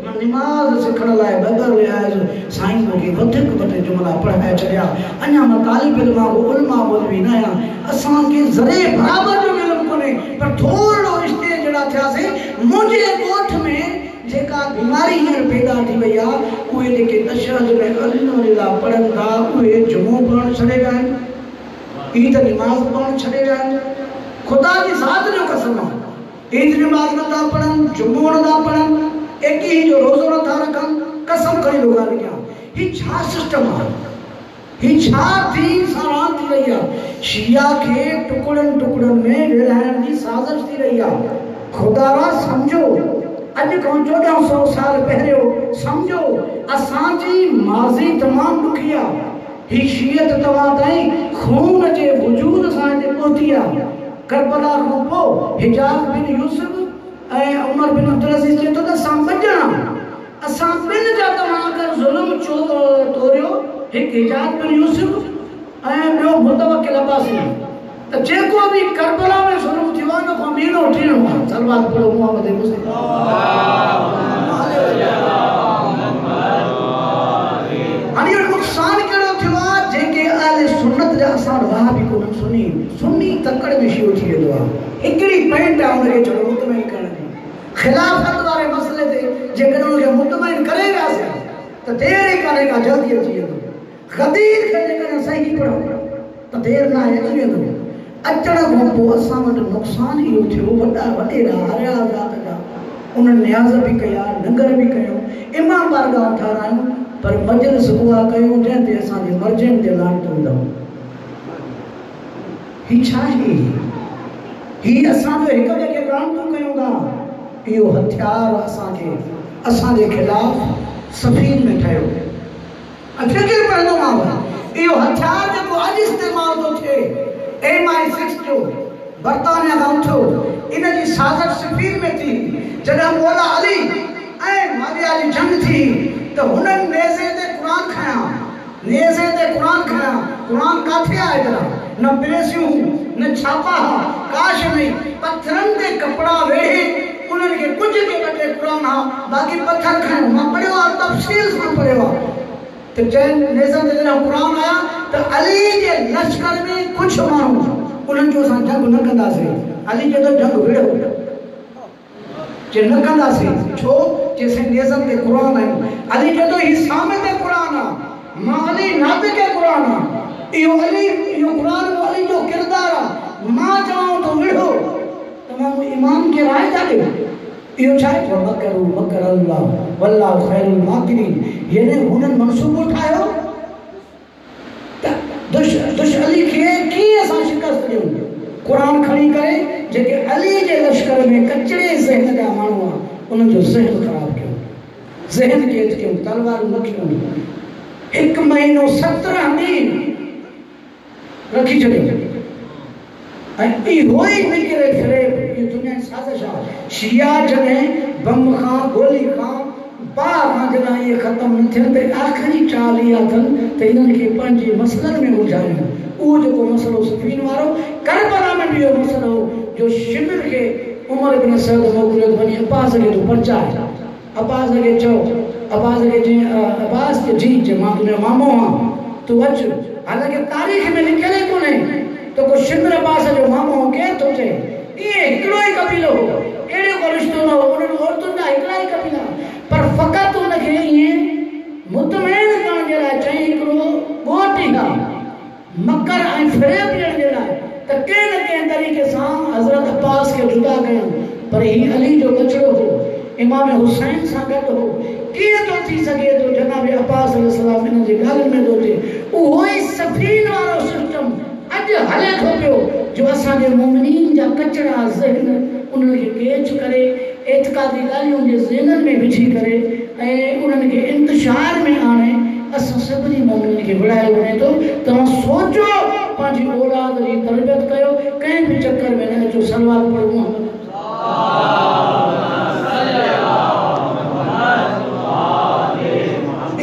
मां निमाज़ सिखण लाइ बदर वियासीं, साईं मूंखे वधीक जुमला पढ़ाए छॾिया, अञा मां तालिब इल्म उलमा मौलवी न आहियां, असांखे ज़रे बराबरि जो इल्मु कोन्हे, पर थोरो स्टेज जहिड़ा थियासीं। मुंहिंजे ॻोठ में जेका बीमारी हींअर पैदा थी वई आहे, उहे जेके तशहद में अल्हम्दुलिल्लाह पढ़नि था, उहे जुमो पढ़णु छॾे विया आहिनि, ईद निमाज़ पढ़णु छॾे विया आहिनि। ख़ुदा जी ज़ात जो कसम आहे, ईद निमाज़ नथा पढ़नि, जुमो नथा पढ़नि, एकी जो रोज़ो नथा रखनि, कसम खणी थो ॻाल्हि कयां। हीउ छा सिस्टम आहे? हीउ छा दीन सां रांदि थी रही आहे? शिया खे टुकड़नि टुकड़नि में विरहाइण जी साज़िश थी रही आहे। ख़ुदा रा सम्झो, अॼु खां 1400 साल पहिरियों सम्झो, असांजी माज़ी तमामु ॾुखी आहे। ही शियत तव्हां ताईं खून जे वजूद सां हिते पहुती आहे। करबला खां पोइ हिजाज़ बिन यूसुफ ऐं उमर बिन अब्दुल अज़ीज़ चए थो त असां ॿ असां ॿिनि जा तव्हां अगरि ज़ुल्म तोड़ियो, हिकु हिजाज़ बिन यूसुफ ऐं ॿियो मुतवक्किल अब्बासी, त जेको बि करबला में ज़ुल्म थियो आहे, उन खां ॿीणो टीणो आहे। सलवात पढ़ो मुहम्मद मुस्तफ़ा। हाणे इहो नुक़सानु कहिड़ो थियो आहे? जेके अहले सुन्नत जा असां वहाबी कोन, सुन्नी तकड़ में शियो थी वेंदो आहे। हिकिड़ी पॉइंट आहे हुनखे चलो मुतमइन करण जी। ख़िलाफ़त वारे मसइले ते जेकॾहिं हुनखे मुतमइन करे वियासीं त देरि ई कान्हे का जल्दी अची वेंदो। ग़दीर खे जेकॾहिं सही पढ़ो त देरि न आहे, अची वेंदो। अचण खां पोइ असां वटि नुक़सानु इहो थियो, वॾा वॾेरा हरिया ज़ात जा, उन्हनि नियाज़ बि कया, लंगर बि कयूं, इमाम बारगाह ठारायूं, पर मजलिस उहा कयूं जंहिं ते असांजे मर्जनि ते लानत हूंदव। हीउ छा आहे? हीउ असांजो हिक ॿिए खे लानतूं कयूं था। इहो हथियार असांखे असांजे ख़िलाफ़ सफ़ीन में ठहियो। फिक्र पवंदो मां, इहो हथियार जेको अॼु इस्तेमालु थो थिए, MI6 जो बर्तानिया खां उथियो, इन जी साज़िश सफ़ीन में थी। जॾहिं मौला अली ऐं माविया जी जंग थी त हुननि नेज़े ते क़ुरान खयां, नेज़े ते क़ुरान खयां। क़ुरान काथे आहे? जरा न प्रेसियूं न छापा, काश नहीं, पत्थरनि ते कपिड़ा वेढ़े उन्हनि खे कुझु के ॿ टे क़ुरान हा, बाक़ी पत्थर खयूं। मां पढ़ियो आहे, तफ़सील सां पढ़ियो आहे। त चइनि नेज़नि ते जॾहिं क़ुरान आया त अली जे लश्कर में कुझु माण्हू उन्हनि जो असां जंग न कंदासीं। अली चए थो जंग विढ़ो, जे न कंदासीं। छो? चइसि नेज़नि ते क़ुरान आहिनि। अली चए थो हीउ सामे ते क़ुरान आहे, मां अली नातिक़ क़ुरान आहे। इहो अली, इहो क़ुरान अली जो किरदार आहे। मां चवां थो विढ़ो, तव्हां ईमान खे राय था ॾियो। इहो छा आहे? मकरू मकर अल्लाह वल्लाहु खैरुल माकिरीन। यानी हुननि मनसूबो ठाहियो त दुश अली खे कीअं असां शिकस्त ॾियूं। क़ुरान खणी करे जेके अली जे लश्कर में कचड़े ज़हन जा माण्हू आहे, उन्हनि जो ज़हन ख़राबु कयो, ज़हन कैद कयूं, तलवारूं न खयूं। 1 महीनो 17 ॾींहं रखी छॾियो। ऐं इहो ई निकिरे फिरे, इहो दुनिया जी साज़िश आहे। शिया जॾहिं बम खां, गोली खां, बाह खां जॾहिं इहे ख़तमु न थियनि त आख़िरी चाल इहा अथनि त इन्हनि खे पंहिंजे मसइलनि में उलझायूं। उहो जेको मसइलो सफ़ीन वारो, करबला में बि इहो मसइलो जो शिमिर खे उमर बिन सैद मोकिलियो त वञी अब्बास खे तूं परचाए। अब्बास खे चओ, अब्बास खे चई, अब्बास के जी जे मां तुंहिंजो मामो आहियां, तूं अचु। हालांकि तारीख़ में लिखियल ई कोन्हे त को शिमिर अब्बास जो मामो केरु थो चए। इहे हिकिड़ो ई कबीलो हो, अहिड़ो को रिश्तो न हो, उन्हनि औरतुनि जा हिकिड़ा ई कबीला, पर फ़क़ति उनखे ईअं मुतमइन करण जे लाइ चई हिकिड़ो ॻोठ ई आहे, मकर ऐं फ़रेब ॾियण जे लाइ त कंहिं न कंहिं तरीक़े सां हज़रत अब्बास खे जुदा कयूं। पर हीउ अली जो कचिड़ो हो, इमाम हुसैन सां गॾु हो। कीअं थो थी सघे थो जनाब अब्बास अलैहिस्सलाम इन जे ॻाल्हियुनि में थो थिए? उहो ई सफ़ीन वारो सिस्टम अॼु हले थो पियो, जो असांजे मोमिनीन जा कचड़ा ज़हन उन्हनि खे कैच करे, एतिक़ादी ॻाल्हियुनि जे ज़हननि में विझी करे ऐं उन्हनि खे इंतशार में आणे असां सभिनी मोमिननि खे विढ़ायो वञे थो। तव्हां सोचो, पंहिंजी औलाद जी तरबियत कयो, कंहिं बि चकर में न अचो। सलवात पढ़ो मुहम्मद।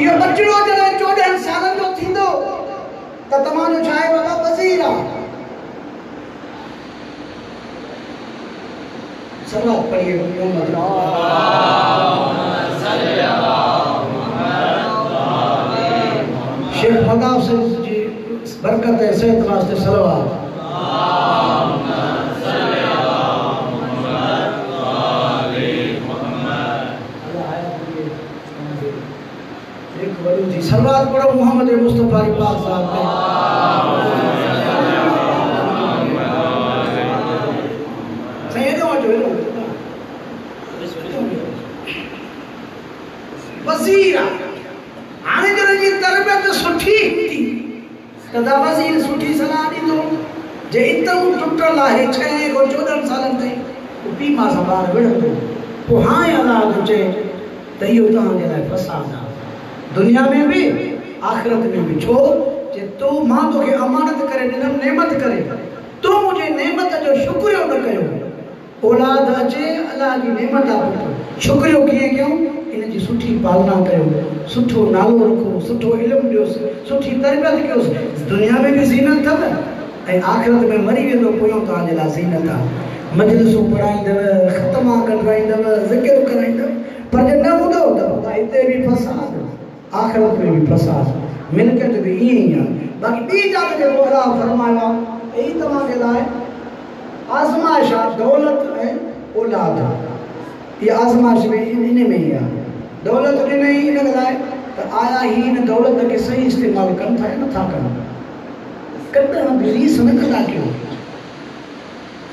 इहो बचिड़ो जॾहिं 14 सालनि जो थींदो त तव्हांजो छा आहे? बाबा वज़ीर आहे। लगे मोहम्मद शेख मदाव से जी बरकत है सेहत वास्ते सलवात सलवात पढ़ो मोहम्मद मुस्तफा की पाक साहब पे सही है जो वजीर आने जरा जी तरबियत सुठी थी तदा वजीर सुठी सलाह दी तो जे इतम टुटल है 6 को 14 सालन ते पी मां सबार विड़ो को हां अल्लाह चे त इहो तहां जे लाइ फसाद आहे दुनिया में भी आखिरत में भी छो जे तू मां तो के अमानत करे दिनम नेमत करे तू मुझे नेमत जो शुक्रियो न कयो औलाद अचे अल्लाह की नेमत आ शुक्रियो किए क्यों इन जी सुठी पालना कयो सुठो नालो रखो सुठो इल्म दियो सुठी तरबियत कयो दुनिया में भी ज़ीनत थव ए आखिरत में मरी वेंदो पोयो ता जे ला ज़ीनत आ मजलिसों पढ़ाईंदव खत्मा करवाईंदव ज़िक्र कराईंदव पर जे न ॿुधो त इते भी फसाद आखिरत में भी फसाद मिलकत भी यही है बाकी बी जात के अल्लाह फरमाया यही तमा के लाए आजमाइश दौलत है औलाद ये आजमाइश में इन्हें में ही है दौलत ने नहीं इन लाए तो आया ही इन दौलत के सही इस्तेमाल करन था न था करते हम बिजली समय कदा क्यों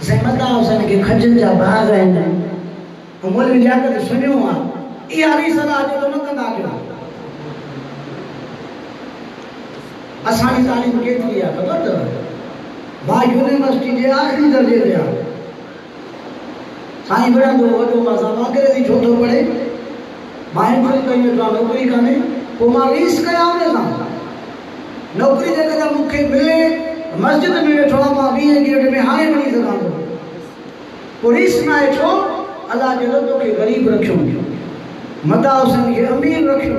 ज़िम्मेदार हुसैन के खजन जा बाग है मौलवी लियाकत सुनियो आ ई हरी सलाह जो न कंदा क्यों असानी तालीम केतरी है खबर तो बा यूनिवर्सिटी जे आखिरी दर्जे ते आ साईं बड़ा तो वडो मासा अंग्रेजी छो तो पढ़े मां फिर कई तो नौकरी काने को मां रीस कया उन सा नौकरी जे कदा मुखे मिले मस्जिद में बैठो मां 20 गेट में हाने बनी सका तो पुलिस ना छो अल्लाह जे तो के गरीब रखियो मदा हुसैन के अमीर रखियो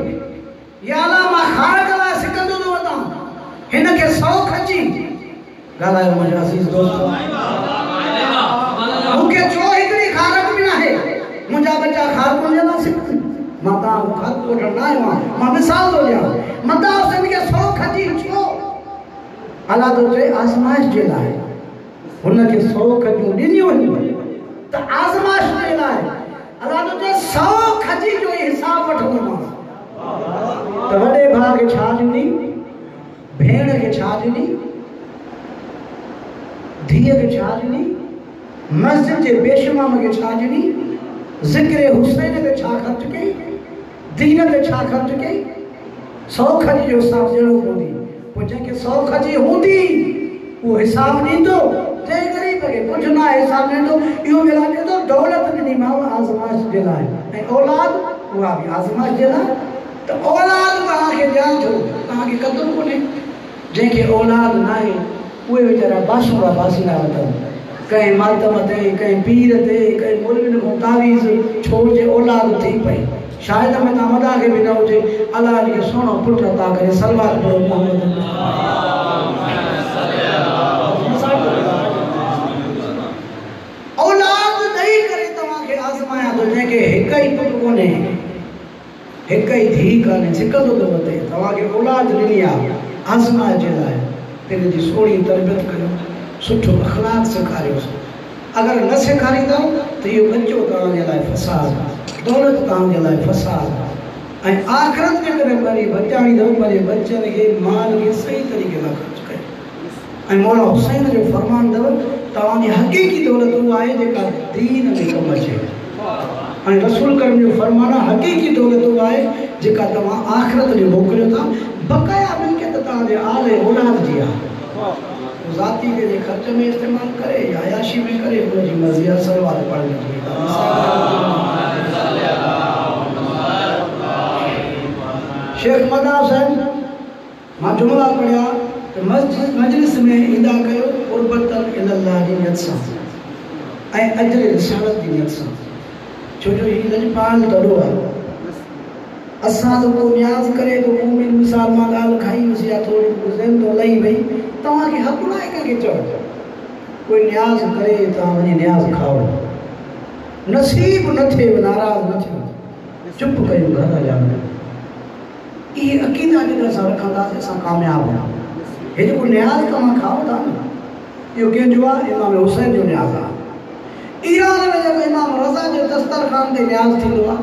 या अल्लाह मां खार कला सिकंदो तो वता हिन के 100 खची गालायो मुझे अजीज दोस्तों मुके चो इतनी खारक भी ना है मुझा बच्चा खार को ना सिक माता खार को ना है मां मिसाल दो जा मदा हुसैन के 100 खची छो अल्लाह तो जे आजमाइश जे लाए हुन के 100 खजो दिनियो त आजमाइश जे लाए अल्लाह तो जे 100 खची जो हिसाब वठो त वडे भाग के छा दी भेड़ के छा दी धीअ के छा दी मस्जिद के बेशुमाम के छा दी जिक्र हुसैन के छा खर्च कई दीन के छा खर्च कई 100 खजी जो हिसाब देणो पवंदी पोइ जंहिंखे 100 खजी हूंदी वो हिसाब ॾींदो जे गरीब के कुछ ना हिसाब ॾींदो इहो वेला ॾींदो दौलत ॾिनी मां आज़माइश जे लाइ ऐं औलाद उहा बि आज़माइश जे लाइ तो औलाद तव्हांखे ध्यान थो तव्हांखे क़दुरु कोन्हे जंहिंखे औलाद न आहे उहे वीचारा बासूरा बासींदा वठनि कंहिं मातम ते कंहिं पीर ते कंहिं मौलवियुनि खां तावीज़ छोड़ जे औलाद थी पई शायदि में तव्हां वॾा खे बि न हुजे अलाह खे सुहिणो पुटु अता करे सलवार पढ़ो मोहम्मद औलाद ॾेई करे तव्हांखे आज़माया थो जंहिंखे हिकु ई पुटु कोन्हे हिकु ई धीउ कान्हे सिकंदो थो वधे तव्हांखे औलाद ॾिनी आहे आज़माइश जे लाइ हिन जी सोणी तरबियत कयो सुठो अखलाक सेखारियोसि अगर न सेखारींदव तो इहो बच्चो तव्हांजे लाइ फसाद दौलत तव्हांजे लाइ फसाद ऐं आख़िरत में कॾहिं वरी बचाईंदव पर बच्चनि खे माल खे सही तरीक़े सां ख़र्च कयो ऐं मौला हुसैन जो फरमान अथव तव्हांजी हक़ीक़ी दौलत उहा आहे जेका दीन में कमु अचे ऐं रसूल करीम जो फरमान आहे हक़ीक़ी दौलत उहा आहे जेका तव्हां आख़िरत ॾे मोकिलियो था बक़ाया मिल्कियत तव्हांजे आले औलाद जी आहे ज़ाती के खर्च में इस्तेमाल करे या अयाशी में करे उनकी मर्जी आहे सलवार पढ़ने की शेख मदा साहब मां जुमला पढ़िया तो मजलिस में ईंदा कयो क़ुर्बतन इल्लाह जी नियत सां ऐं अजर रिसालत जी नियत सां छो जो ही लजपाल दड़ो आहे असां तो को न्याज़ करे तो मोमिन मिसाल मां ॻाल्हि खाई हुसी या थोड़ी गुज़िर तो लही वई तव्हांखे हक़ न आहे कंहिंखे चओ कोई न्याज़ करे तव्हां वञी न्याज़ खाओ नसीब न थे नाराज़ न थियो चुप कयूं घर जा ये अकीदा जेका असां रखंदासीं असां कामयाब आहियूं हे जेको न्याज़ तव्हां खाओ था न इहो कंहिंजो आहे इमाम हुसैन जो न्याज़ आहे ईरान में जेको इमाम रज़ा जो दस्तरखान ते न्याज़ थींदो आहे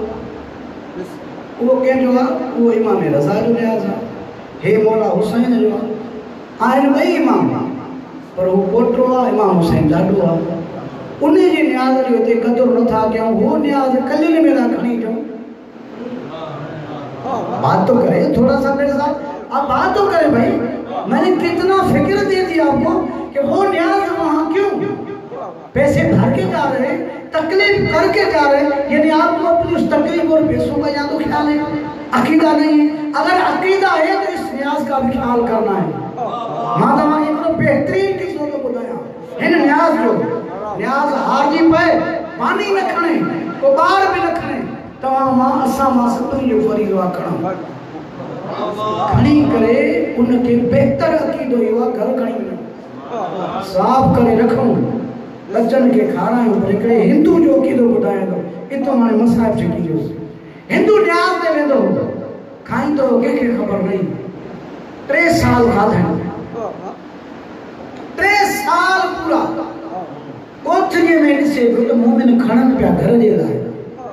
उहो कंहिंजो आहे उहो इमाम रज़ा जो न्याज़ आहे हे मौला हुसैन जो आहे आहिनि ॿई इमाम पर उहो पोटो आहे इमाम हुसैन ॾाढो आहे उन जे न्याज़ जो हिते क़दुरु नथा कयूं उहो न्याज़ कलियुनि में था खणी अचूं बात तो करे थोड़ा सा मेरे साथ आप बात तो करें भाई मैंने कितना फिक्र दे दिया आपको कि वो न्याज वहाँ क्यों पैसे भर के जा रहे हैं तकलीफ करके जा रहे हैं यानी आपको अपनी उस तकलीफ और पैसों का या तो ख्याल है अकीदा नहीं है अगर अकीदा है तो इस न्याज का भी ख्याल करना है माता एक तो बेहतरीन किस्मों को बताया इन न्याज जो न्याज हार जी पे पानी न खणे को बार भी न खणे तमाम मां असां मां सभिनी जो फरीज़ो आहे खणी करे उनखे बहितर अक़ीदो इहो आहे घर खणी वञूं साफ़ करे रखूं बच्चनि खे खारायूं पर हिकिड़े हिंदू जो अक़ीदो ॿुधायां थो इतो हाणे मसाइब छिकी वियोसि हिंदू न्याज़ ते वेंदो खाईंदो कंहिंखे ख़बर नहीं 3 साल खाधनि 3 साल पूरा कोठीअ में ॾिसे पियो त मोमिन खणनि पिया घर जे लाइ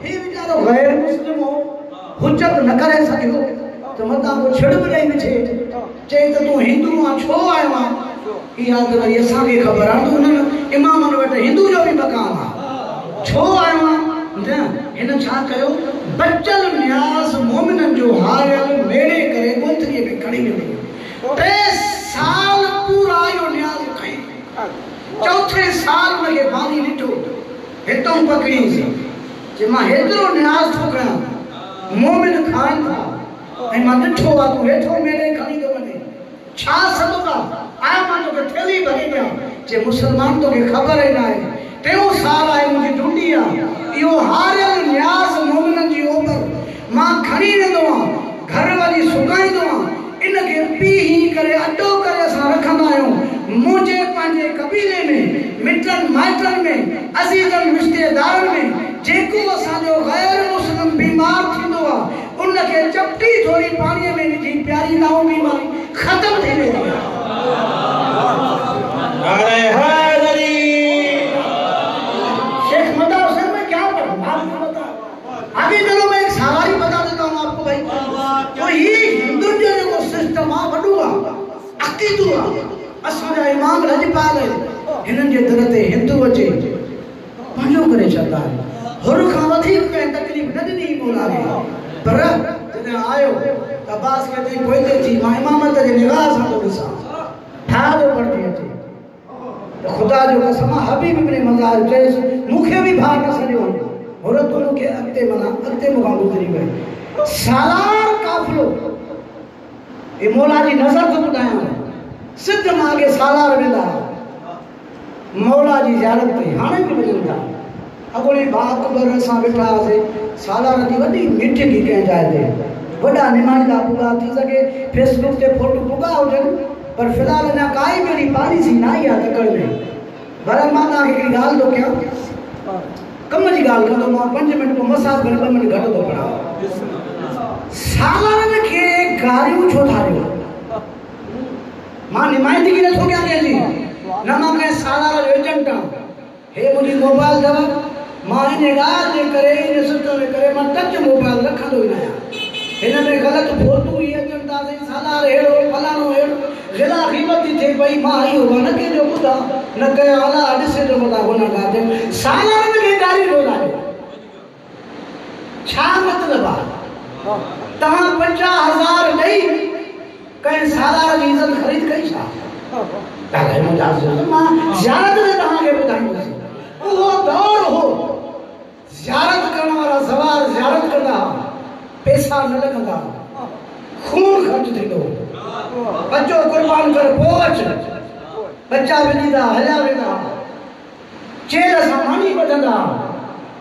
हे वीचारो गैर मुस्लिम हो हुज्जत न करे सकियो तो मता को छिड़ भी नहीं मिठे चई तो तू हिंदू आ छो आयो आ इहा त वरी असां खे ख़बर आहे उन्हनि इमामनि वटि हिंदू जो भी मकाम आहे छो आयो आ न हिन छा कयो बचल न्याज़ मोमिननि जो हारियल मेड़े करे गोथरीअ में खणी वियो 3 साल पूरा इहो न्याज़ खई 4थे साल उनखे पानी ॾिठो हितों पकड़ीसीं जे मां हेतिरो न्याज़ थो कयां मोमिन खाइनि था ऐं मां ॾिठो आहे तूं हेठो मेरे खणी थो वञे छा सबबु आहे आया मां तोखे थेली भरी ॾियां जे मुस्लमान तोखे ख़बर ई न आहे 3 साल आहे मुंहिंजी ढूंढी आहे इहो हारियल न्याज़ मोमिननि जी ओभर मां खणी वेंदो आहियां घर वञी सुकाईंदो आहियां इनखे पीही करे अॾो करे असां रखंदा आहियूं मुंहिंजे पंहिंजे कबीले में मिटनि माइटनि में अज़ीज़नि रिश्तेदारनि में जेको असांजो गैर मुस्लिम बीमार थींदो आहे उनखे चपटी थोरी पाणीअ में विझी प्यारी लाऊं बीमारी ख़तम थी वेंदी आहे शेख मदा हुसैन में क्या पढ़ा आपको बता आगे चलो मैं एक सवाल ही बता देता हूँ आपको भाई तो ये हिंदू जो सिस्टम आहे वॾो आहे अक़ीदो आहे असांजा इमाम लजपाल हिननि जे दर ते हिंदू अचे पंहिंजो करे छॾंदा आहिनि हुर खां वधीक कंहिं तकलीफ़ न ॾिनी मौला खे पर जॾहिं आयो त अब्बास खे चई पोइते थी मां इमामत जे निगाह सां थो ॾिसां ठाह थो पढ़ी अचे त ख़ुदा जो कसम हबीब इब्न मज़ार चयसि मूंखे बि भाउ न सॼो हुर तूं मूंखे अॻिते मूंखां गुज़री वई सालार काफ़िलो हे मौला जी नज़र थो ॿुधायां सिद्ध मां अॻे सालार वेंदा मौला जी ज़ियारत कई हाणे बि वञनि था अॻोली बात बर असां वेठा हुआसीं सालार जी वॾी मिठगी कंहिं जाइ ते वॾा निमाईंदा पूरा थी सघे फेसबुक ते फोटो पुगा हुजनि पर फ़िलहाल अञा काई बि अहिड़ी पॉलिसी न आई आहे तकड़ में पर मां तव्हांखे हिकिड़ी ॻाल्हि थो कयां कम जी ॻाल्हि कंदो मां 5 मिंट पोइ मसाज करे 2 मिंट घटि थो पढ़ां सालारनि खे गारियूं छो थारियो मां निमाइंदगी नथो कयां कंहिंजी न मां कंहिं सालार जो एजेंट आहियां हे मुंहिंजी मोबाइल अथव मां इन ॻाल्हि जे करे इन सिस्टम जे करे मां टच मोबाइल रखंदो ई न आहियां हिन में ग़लति फोटू ई अचनि था सालार अहिड़ो फलाणो अहिड़ो ग़िला क़ीमत थी थिए पई मां इहो न कंहिंजो ॿुधां न कयो अला ॾिसे थो मथां गुनाहगार थिए सालारनि खे गाली ॾियो लाॻियो छा मतिलबु आहे तव्हां 50,000 ॾेई कंहिं सालार जी इज़त ख़रीद कई छा मां ज़ियारत में तव्हांखे ॿुधाईंदुसि उहो दौर हो ज़ियारत करण वारा सवार ज़ियारत कंदा पैसा न लॻंदा खून ख़र्च थींदो बच्चो कुर्बान कर पोइ अच बच्चा विझंदा हलिया वेंदा चेर सां पाणी ॿधंदा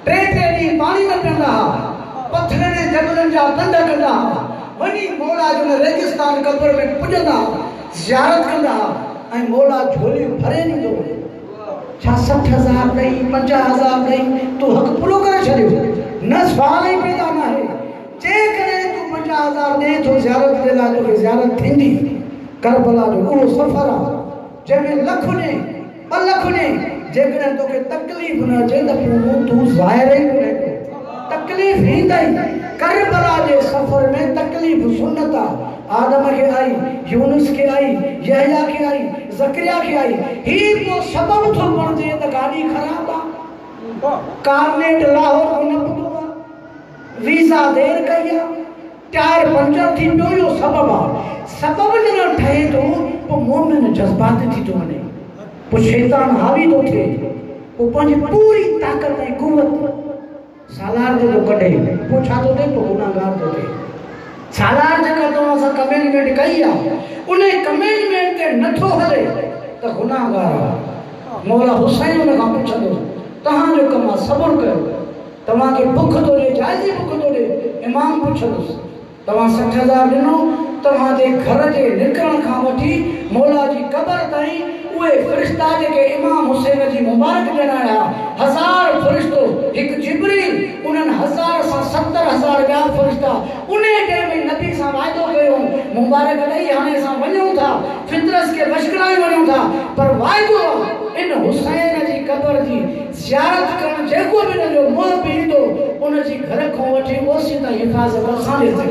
3 ॾींहं पाणी न पीअंदा पथरनि जबलनि जा पंध कंदा वञी मौला जो रेगिस्तान कब्र में पुॼंदा ज़ियारत कंदा ऐं मौला झोलियूं भरे ॾींदो छा 60,000 ॾई 50,000 ॾई तूं हक़ पूरो करे छॾियो न सुवाल ई पैदा न आहे जेकॾहिं तूं 50,000 ॾे थो ज़ियारत जे लाइ तोखे ज़ियारत थींदी करबला जो उहो सफ़र आहे जंहिंमें लख ॾे 2 लख ॾे जेकॾहिं तोखे तकलीफ़ न अचे त पोइ तूं ज़ाहिर ई कोन्हे तकलीफ़ ईंदई करबला जे सफ़र में तकलीफ़ सुन्नत आहे आदम के आई यूनुस के आई यहया के आई ज़करिया के आई ही तो सबब थो बणजे त गाड़ी खराब आ कारनेट लाहौर को न पुतो वीज़ा देर कई आ टायर पंचर थी पियो यो सबब आ सबब जन ठहे तो पो मोमिन जज्बात थी तो वने पो शैतान हावी तो थे पो पंहिंजी पूरी ताकत ऐं कुवत सालार जो कढे पो छा तो थे पो गुनाहगार तो थे सालार जगह तो असां कमेंटमेंट कई आहे उन कमेंटमेंट ते नथो हले त गुनाहगार आहे मौला हुसैन उन खां पुछंदो तव्हांजो कमु आहे सब्र कयो तव्हांखे बुख थो ॾे जाइज़ी बुख थो ॾे इमाम पुछंदुसि तव्हां 60,000 ॾिनो तव्हांजे घर जे निकिरण खां वठी मौला जी क़बर ताईं उहे फ़रिश्ता जेके इमाम हुसैन जी मुबारक ॾियण आया 1000 फ़रिश्तो हिकु जिब्रील उन्हनि 1000 सां 70,000 ॿिया फ़रिश्ता उन टाइम में नबी सां वाइदो कयो मुबारक ॾेई हाणे असां वञूं था फितरस खे बशकराए वञूं था पर वाइदो इन हुसैन जी क़बर जी ज़ियारत करणु जेको बि हिन जो मुंहुं बि ईंदो उन जी घर खां वठी ओसी ताईं हिफ़ाज़त असांजे ते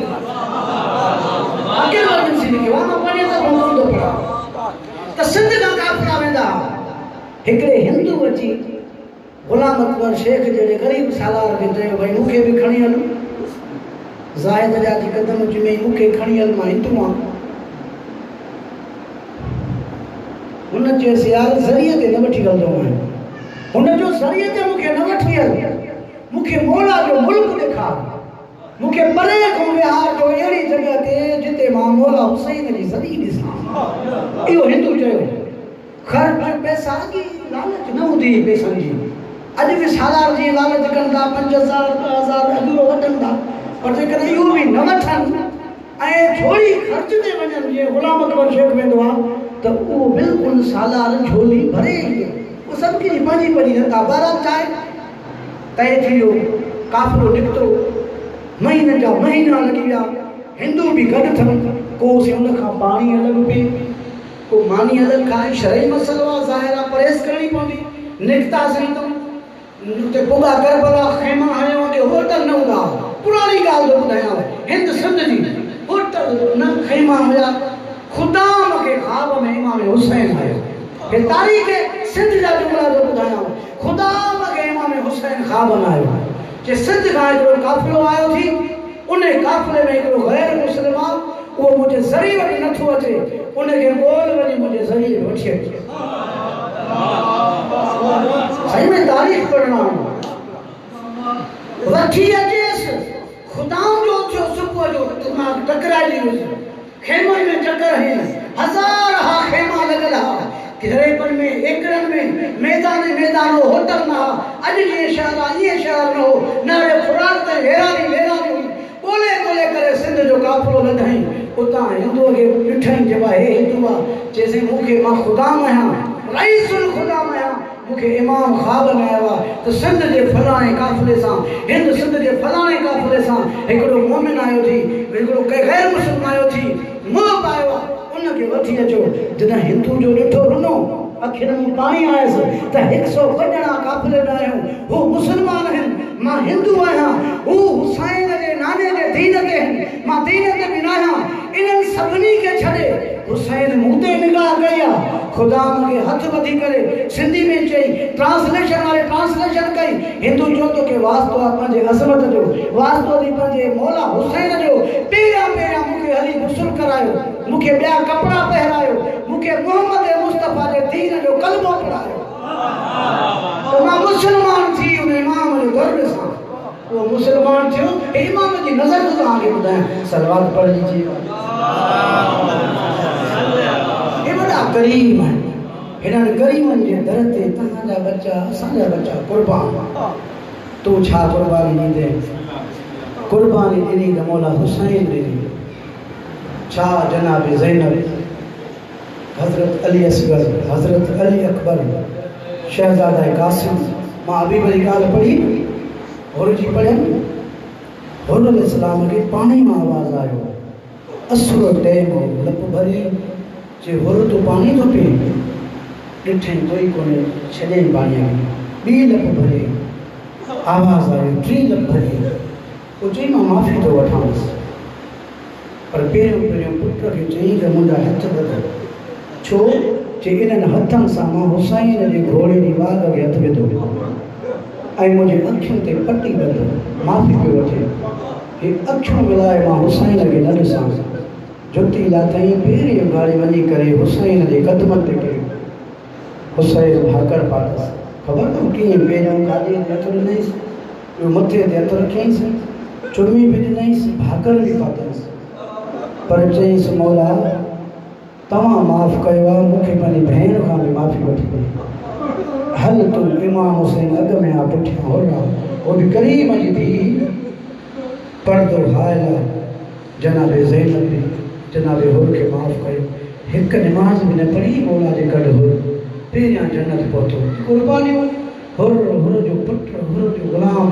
अकेलो जिंसी लिखियो आहे मां पढ़े त भॻवान थो पढ़ा त सिंध खां काफ़िला वेंदा हिकिड़े हिंदू अची गुलाम अकबर शेख जहिड़े ग़रीब सालार खे चयो भई मूंखे बि खणी हल ज़ाहिद जा जी कदम चुमई मूंखे खणी हल मां हिंदू आहियां हुन चयोसि यार ज़रिए ते न वठी हलंदो आहियां हुन जो ज़रिए ते मूंखे न वठी हल मूंखे मौला जो मुल्क ॾेखार मूंखे परे खां विहार जो अहिड़ी जॻह ते जिते मां मौला हुसैन जी ज़री ॾिसां इहो हिंदू चयो ख़र्च पैसा जी लालच न हूंदी पैसनि जी अॼु बि सालार जी लालच कनि था 5,000 10,000 अधूरो वठनि था पर जेकॾहिं इहो बि न वठनि ऐं झोली ख़र्च ते वञनि जीअं गुलाम अकबर शेख वेंदो आहे त उहो बिल्कुलु सालार झोली भरे ईंदो उहो सभु कंहिंजी पंहिंजी पंहिंजी नथा बहरहाल चाहे तय थी वियो काफ़िलो निकितो महीने जा महीना लॻी विया हिंदू बि गॾु थियनि को हुन खां पाणी अलॻि पिए को मानी अलॻि खाए शरई मसइलो आहे ज़ाहिर आहे परहेज़ करणी पवंदी निकितासीं त उते पुॻा करबला ख़ैमा हणियो हुते होटल न हूंदा पुराणी ॻाल्हि थो ॿुधायां हिंद सिंध जी होटल न ख़ैमा हुया ख़ुदा मूंखे ख़्वाब में इमाम हुसैन आयो हे तारीख़ सिंध जा जुमिला थो ॿुधायां ख़ुदा मूंखे इमाम हुसैन ख़्वाब में आयो जे सिंध खां हिकिड़ो काफ़िलो आयो थी उन काफ़िले में हिकिड़ो गैर मुस्लिम आहे उहो मुंहिंजे ज़रिए वटि नथो अचे उनखे ॻोल्ह वञी मुंहिंजे ज़रिए वठी अचे सही में तारीख़ पढ़णो वठी अचेसि ख़ुदा जो थियो सुबुह जो दिमाग़ टकराइजी वियुसि खेमनि में चकर आहिनि 1000 हा खेमा लॻल हा घेरेपन में एकड़नि में मैदान हो होटल न हा अॼु जीअं शहर आहे ईअं शहर न हो न खुराक ते वेरानी हुई ॻोल्हे ॻोल्हे करे सिंध जो काफ़िलो लधाई उतां हिंदूअ खे ॾिठईं चइबो हे हिंदू आहे चइसि मूंखे मां ख़ुदाम आहियां रईसुल ख़ुदाम आहियां मूंखे इमाम ख़्वाब में आयो आहे त सिंध जे फलाणे काफ़िले सां हिंद सिंध जे फलाणे काफ़िले सां हिकिड़ो मोमिन आयो थी हिकिड़ो गैर मुस्लिम आयो थी मुंहुं पायो आहे उनखे वठी अचो जॾहिं हिंदू जो ॾिठो रुनो अखियुनि में पाणी आयुसि त 102 ॼणा काफ़िले में आहियूं हू मुस्लमान आहिनि मां हिंदू आहियां हू हुसैन जे नाने जे दीन ते मां दीन ते बि न आहियां इन्हनि सभिनी खे छॾे हुसैन मूं ते निगाह कई आहे ख़ुदा मूंखे हथ वधी करे सिंधी में चई ट्रांसलेशन वारे ट्रांसलेशन कई हिंदू चयो तो के वास्तो आहे पंहिंजे अज़मत जो वास्तो थी पंहिंजे मौला हुसैन जो पहिरियां मूंखे हली गुस्ल करायो मूंखे ॿिया कपिड़ा पहिरायो मूंखे मोहम्मद मुस्तफ़ा जे दीन जो कलमो पढ़ायो तो मां मुसलमान थी उन इमाम जो दर सां वो मुसलमान थियो इमाम जी नज़र तो तव्हांखे ॿुधायां सलवात पढ़ लीजिए ये बड़ा करीम है हिननि गरीबनि जे दर ते तव्हांजा बच्चा असांजा बच्चा कुर्बान तूं छा कुर्बानी ॾींदे कुर्बानी ॾिनी त मौला हुसैन ॾिनी छा जनाब ज़ैनब हज़रत अली असगर हज़रत अली अकबर शहजादा कासिम मां अभी वरी ॻाल्हि पढ़ी हुर जी पढ़ियमि हुर अलैहिस्सलाम खे पाणी मां आवाज़ आयो असुर टाइम लप भरी जे हुर तो पाणी थो पीए ॾिठई कोई कोन्हे छॾई पाणीअ खे ॿी लप भरी आवाज़ आयो 3 लप भरी पोइ चई मां माफ़ी थो वठांसि पर पहिरियों पुट खे चई त मुंहिंजा हथ ॿधो छो जे इन्हनि हथनि सां मां हुसैन जे घोड़े जी वाघ खे हथु विधो ऐं मुंहिंजे अखियुनि ते पटी ॿधो माफ़ी पियो वठे हे अखियूं मिलाए मां हुसैन खे न ॾिसां जुती लाथई पहिरीं गाड़ी वञी करे हुसैन जे क़दमनि ते किरी हुसैन भाकर पातसि ख़बर अथव कीअं पहिरियों गाॾीअ ते हथु ॾिनईसि ॿियो मथे ते हथु रखियईंसि चुमी बि ॾिनईसि भाकर बि पातईंसि पर चईंसि मौला तव्हां माफ़ु कयो आहे मूंखे पंहिंजी भेण खां बि माफ़ी वठी पई हल तूं इमाम हुसैन अॻ में आहे पुठियां हो आहे उहो बि करीम जी धीउ पर्दो हायल आहे जनाबे ज़ैनब बि जनाबे हुर खे माफ़ु कयो हिकु निमाज़ बि न पढ़ी मौला जे गॾु हुर पहिरियां जन्नत पहुतो क़ुर्बानियूं हुर जो पुटु हुर जो ग़ुलाम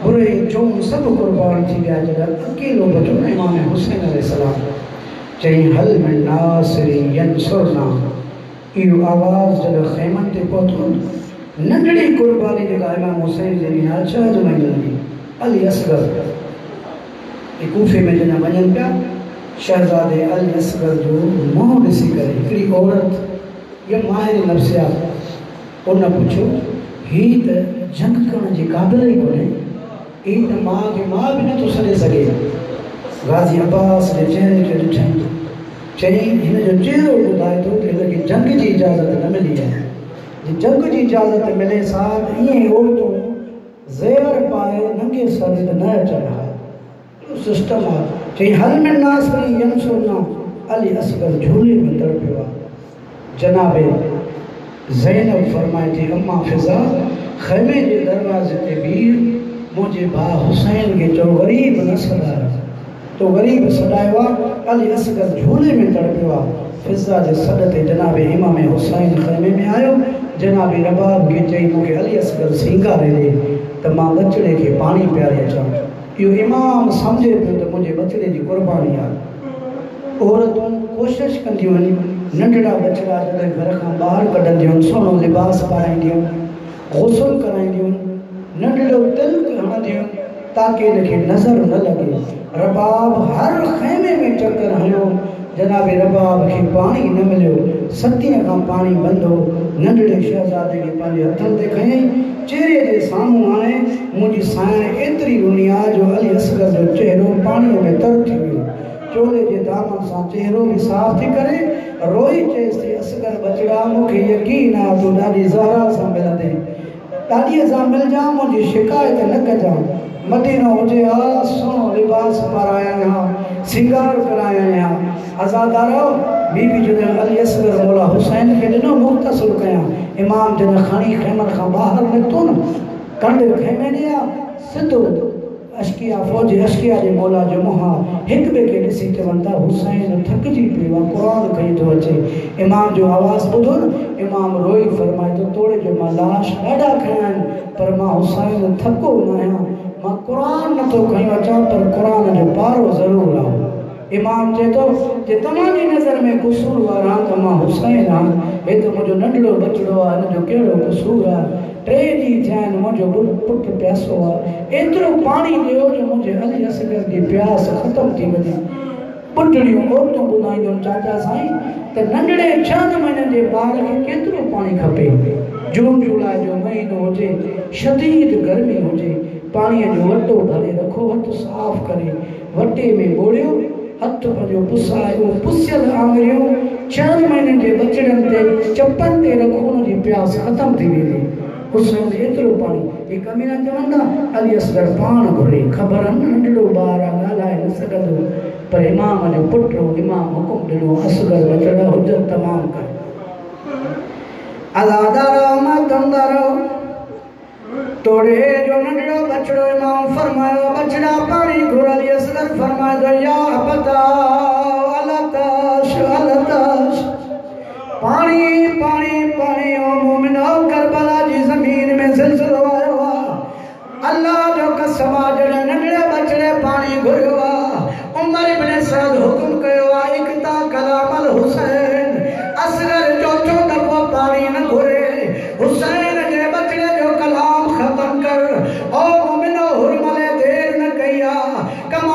हुर जी चों सभु क़ुर्बान थी विया जॾहिं अकेलो बचो इमाम हुसैन अलैहिस्सलाम चई हल में नासिरी यंसुरना इहो आवाज़ जॾहिं ख़ैमनि ते पहुतो नंढड़ी क़ुर्बानी जेका इमाम हुसैन जे ॾिना 6 महीननि जी अली असगर कूफे में जॾहिं वञनि पिया शहज़ादे अली असगर जो मुंहुं ॾिसी करे हिकिड़ी औरत या माहिर नफ़्सियात उन पुछियो हीअ त जंग करण जी क़ाबिल ई कोन्हे हीअ त मां खे मां बि नथो छॾे सघे गाज़ी अब्बास जे चहिरे खे ॾिठई चई हिन जो चहिरो ॿुधाए थो त हिनखे जंग जी इजाज़त न मिली आहे जे जंग जी इजाज़त मिले सां ईअं औरतूं ज़ेवर पाए नंगे सर ते न अचनि हा सिस्टम आहे चई हल में नासिरी यंसुरना अली असगर झूले में तड़पियो आहे जनाबे ज़ैनब फरमाए थी अम्मा फिज़ा ख़ैमे जे दरवाज़े ते बीह मुंहिंजे भाउ हुसैन खे चओ ग़रीब न सॾायो तो ग़रीब सॾायो आहे अली असगर झूले में तड़पियो आहे फिज़ा जे सॾ ते जनाबे इमाम हुसैन ख़ैमे में आयो जनाबे रबाब खे चई मूंखे अली असगर सींगारे ॾे त मां बचिड़े खे पाणी पियारे अचां इहो इमाम सम्झे पियो त मुंहिंजे बचिड़े जी क़ुर्बानी आहे औरतूं कोशिशि कंदियूं आहिनि नंढड़ा बचिड़ा जॾहिं घर खां ॿाहिरि कढंदियूं आहिनि सुहिणो लिबास पाराईंदियूं ग़ुस्ल कराईंदियूं नंढड़ो तिलक हणंदियूं ताकी हिनखे नज़र न लॻे रबाब हर ख़ैमे में चकर हयो जनाबे रबाब खे पाणी न मिलियो सतीअ खां पाणी बंदि हो नंढड़े शहज़ादे खे पंहिंजे हथनि ते खयईं चहिरे जे साम्हूं हाणे मुंहिंजी साइण एतिरी रुनी आहे जो अली असगर जो चहिरो पाणीअ में तर थी वियो चोले जे दामन सां चहिरो बि साफ़ थी करे रोई चएसि थी असगर बचिड़ा मूंखे यकीन आहे तूं ॾाढी ज़हरा सां मिलंदे ॾाढीअ सां मिलजां मुंहिंजी शिकायत न कजां मदीनो हुजे हा सुहिणो लिबास पारायां हा सिंगार करायां हा आज़ादारो बीबी जॾहिं अली असगर मौला हुसैन खे ॾिनो मुख़्तसर कयां इमाम जॾहिं खणी ख़ैमनि खां ॿाहिरि निकितो न कंड ख़ैमे ॾिया सिधो अशकिया फ़ौज अशकिया जे मौला जो मुंहुं हिक ॿिए खे ॾिसी चवनि था हुसैन थकिजी पियो आहे क़ुर खई थो अचे इमाम जो आवाज़ ॿुधो न इमाम रोई फरमाए थो तोड़े जो मां लाश ॾाढा खया आहिनि पर मां हुसैन थको न आहियां मां क़ुर नथो खई अचां पर क़ुर जो पारो ज़रूरु आहे इमाम चए थो जे तव्हांजी नज़र में क़सूरवार आहे त मां हुसैन आहियां हे त मुंहिंजो नंढड़ो बचिड़ो आहे हिन जो कहिड़ो क़सूरु आहे 3 ॾींहं थिया आहिनि मुंहिंजो पुटु प्यासो आहे एतिरो पाणी ॾियो जो मुंहिंजे अली असगर जी प्यास ख़तमु थी वञे ॿुढड़ियूं औरतूं ॿुधाईंदियूं चाचा साईं त नंढड़े 6 महीननि जे ॿार खे केतिरो पाणी खपे जून जुलाई जो महीनो हुजे शदीद गर्मी हुजे पाणीअ जो वटो भरे रखो हथ साफ़ करे वटे में ॿोड़ियो हथ पंहिंजो पुसाए उहो पुसियल आङिरियूं 6 महीननि जे बचड़नि ते चपनि ते रखो हुनजी प्यास ख़तमु थी वेंदी हुसैन एतिरो पाणी हे कमीना चवंदा अली असगर पाण घुरे ख़बर नंढड़ो ॿार आहे ॻाल्हाए न सघंदो पर इमाम जो पुटु इमाम हुकुम ॾिनो असगर बचड़ा हुजत तमामु कर आज़ादारो मातमदारो तोड़े जो नंढड़ो बचड़ो इमाम फरमायो बचड़ा पाणी घुर अली असगर फरमायो या पता अलताश अलताश पाणी पाणी पाणी ओ मोमिनो कर कमा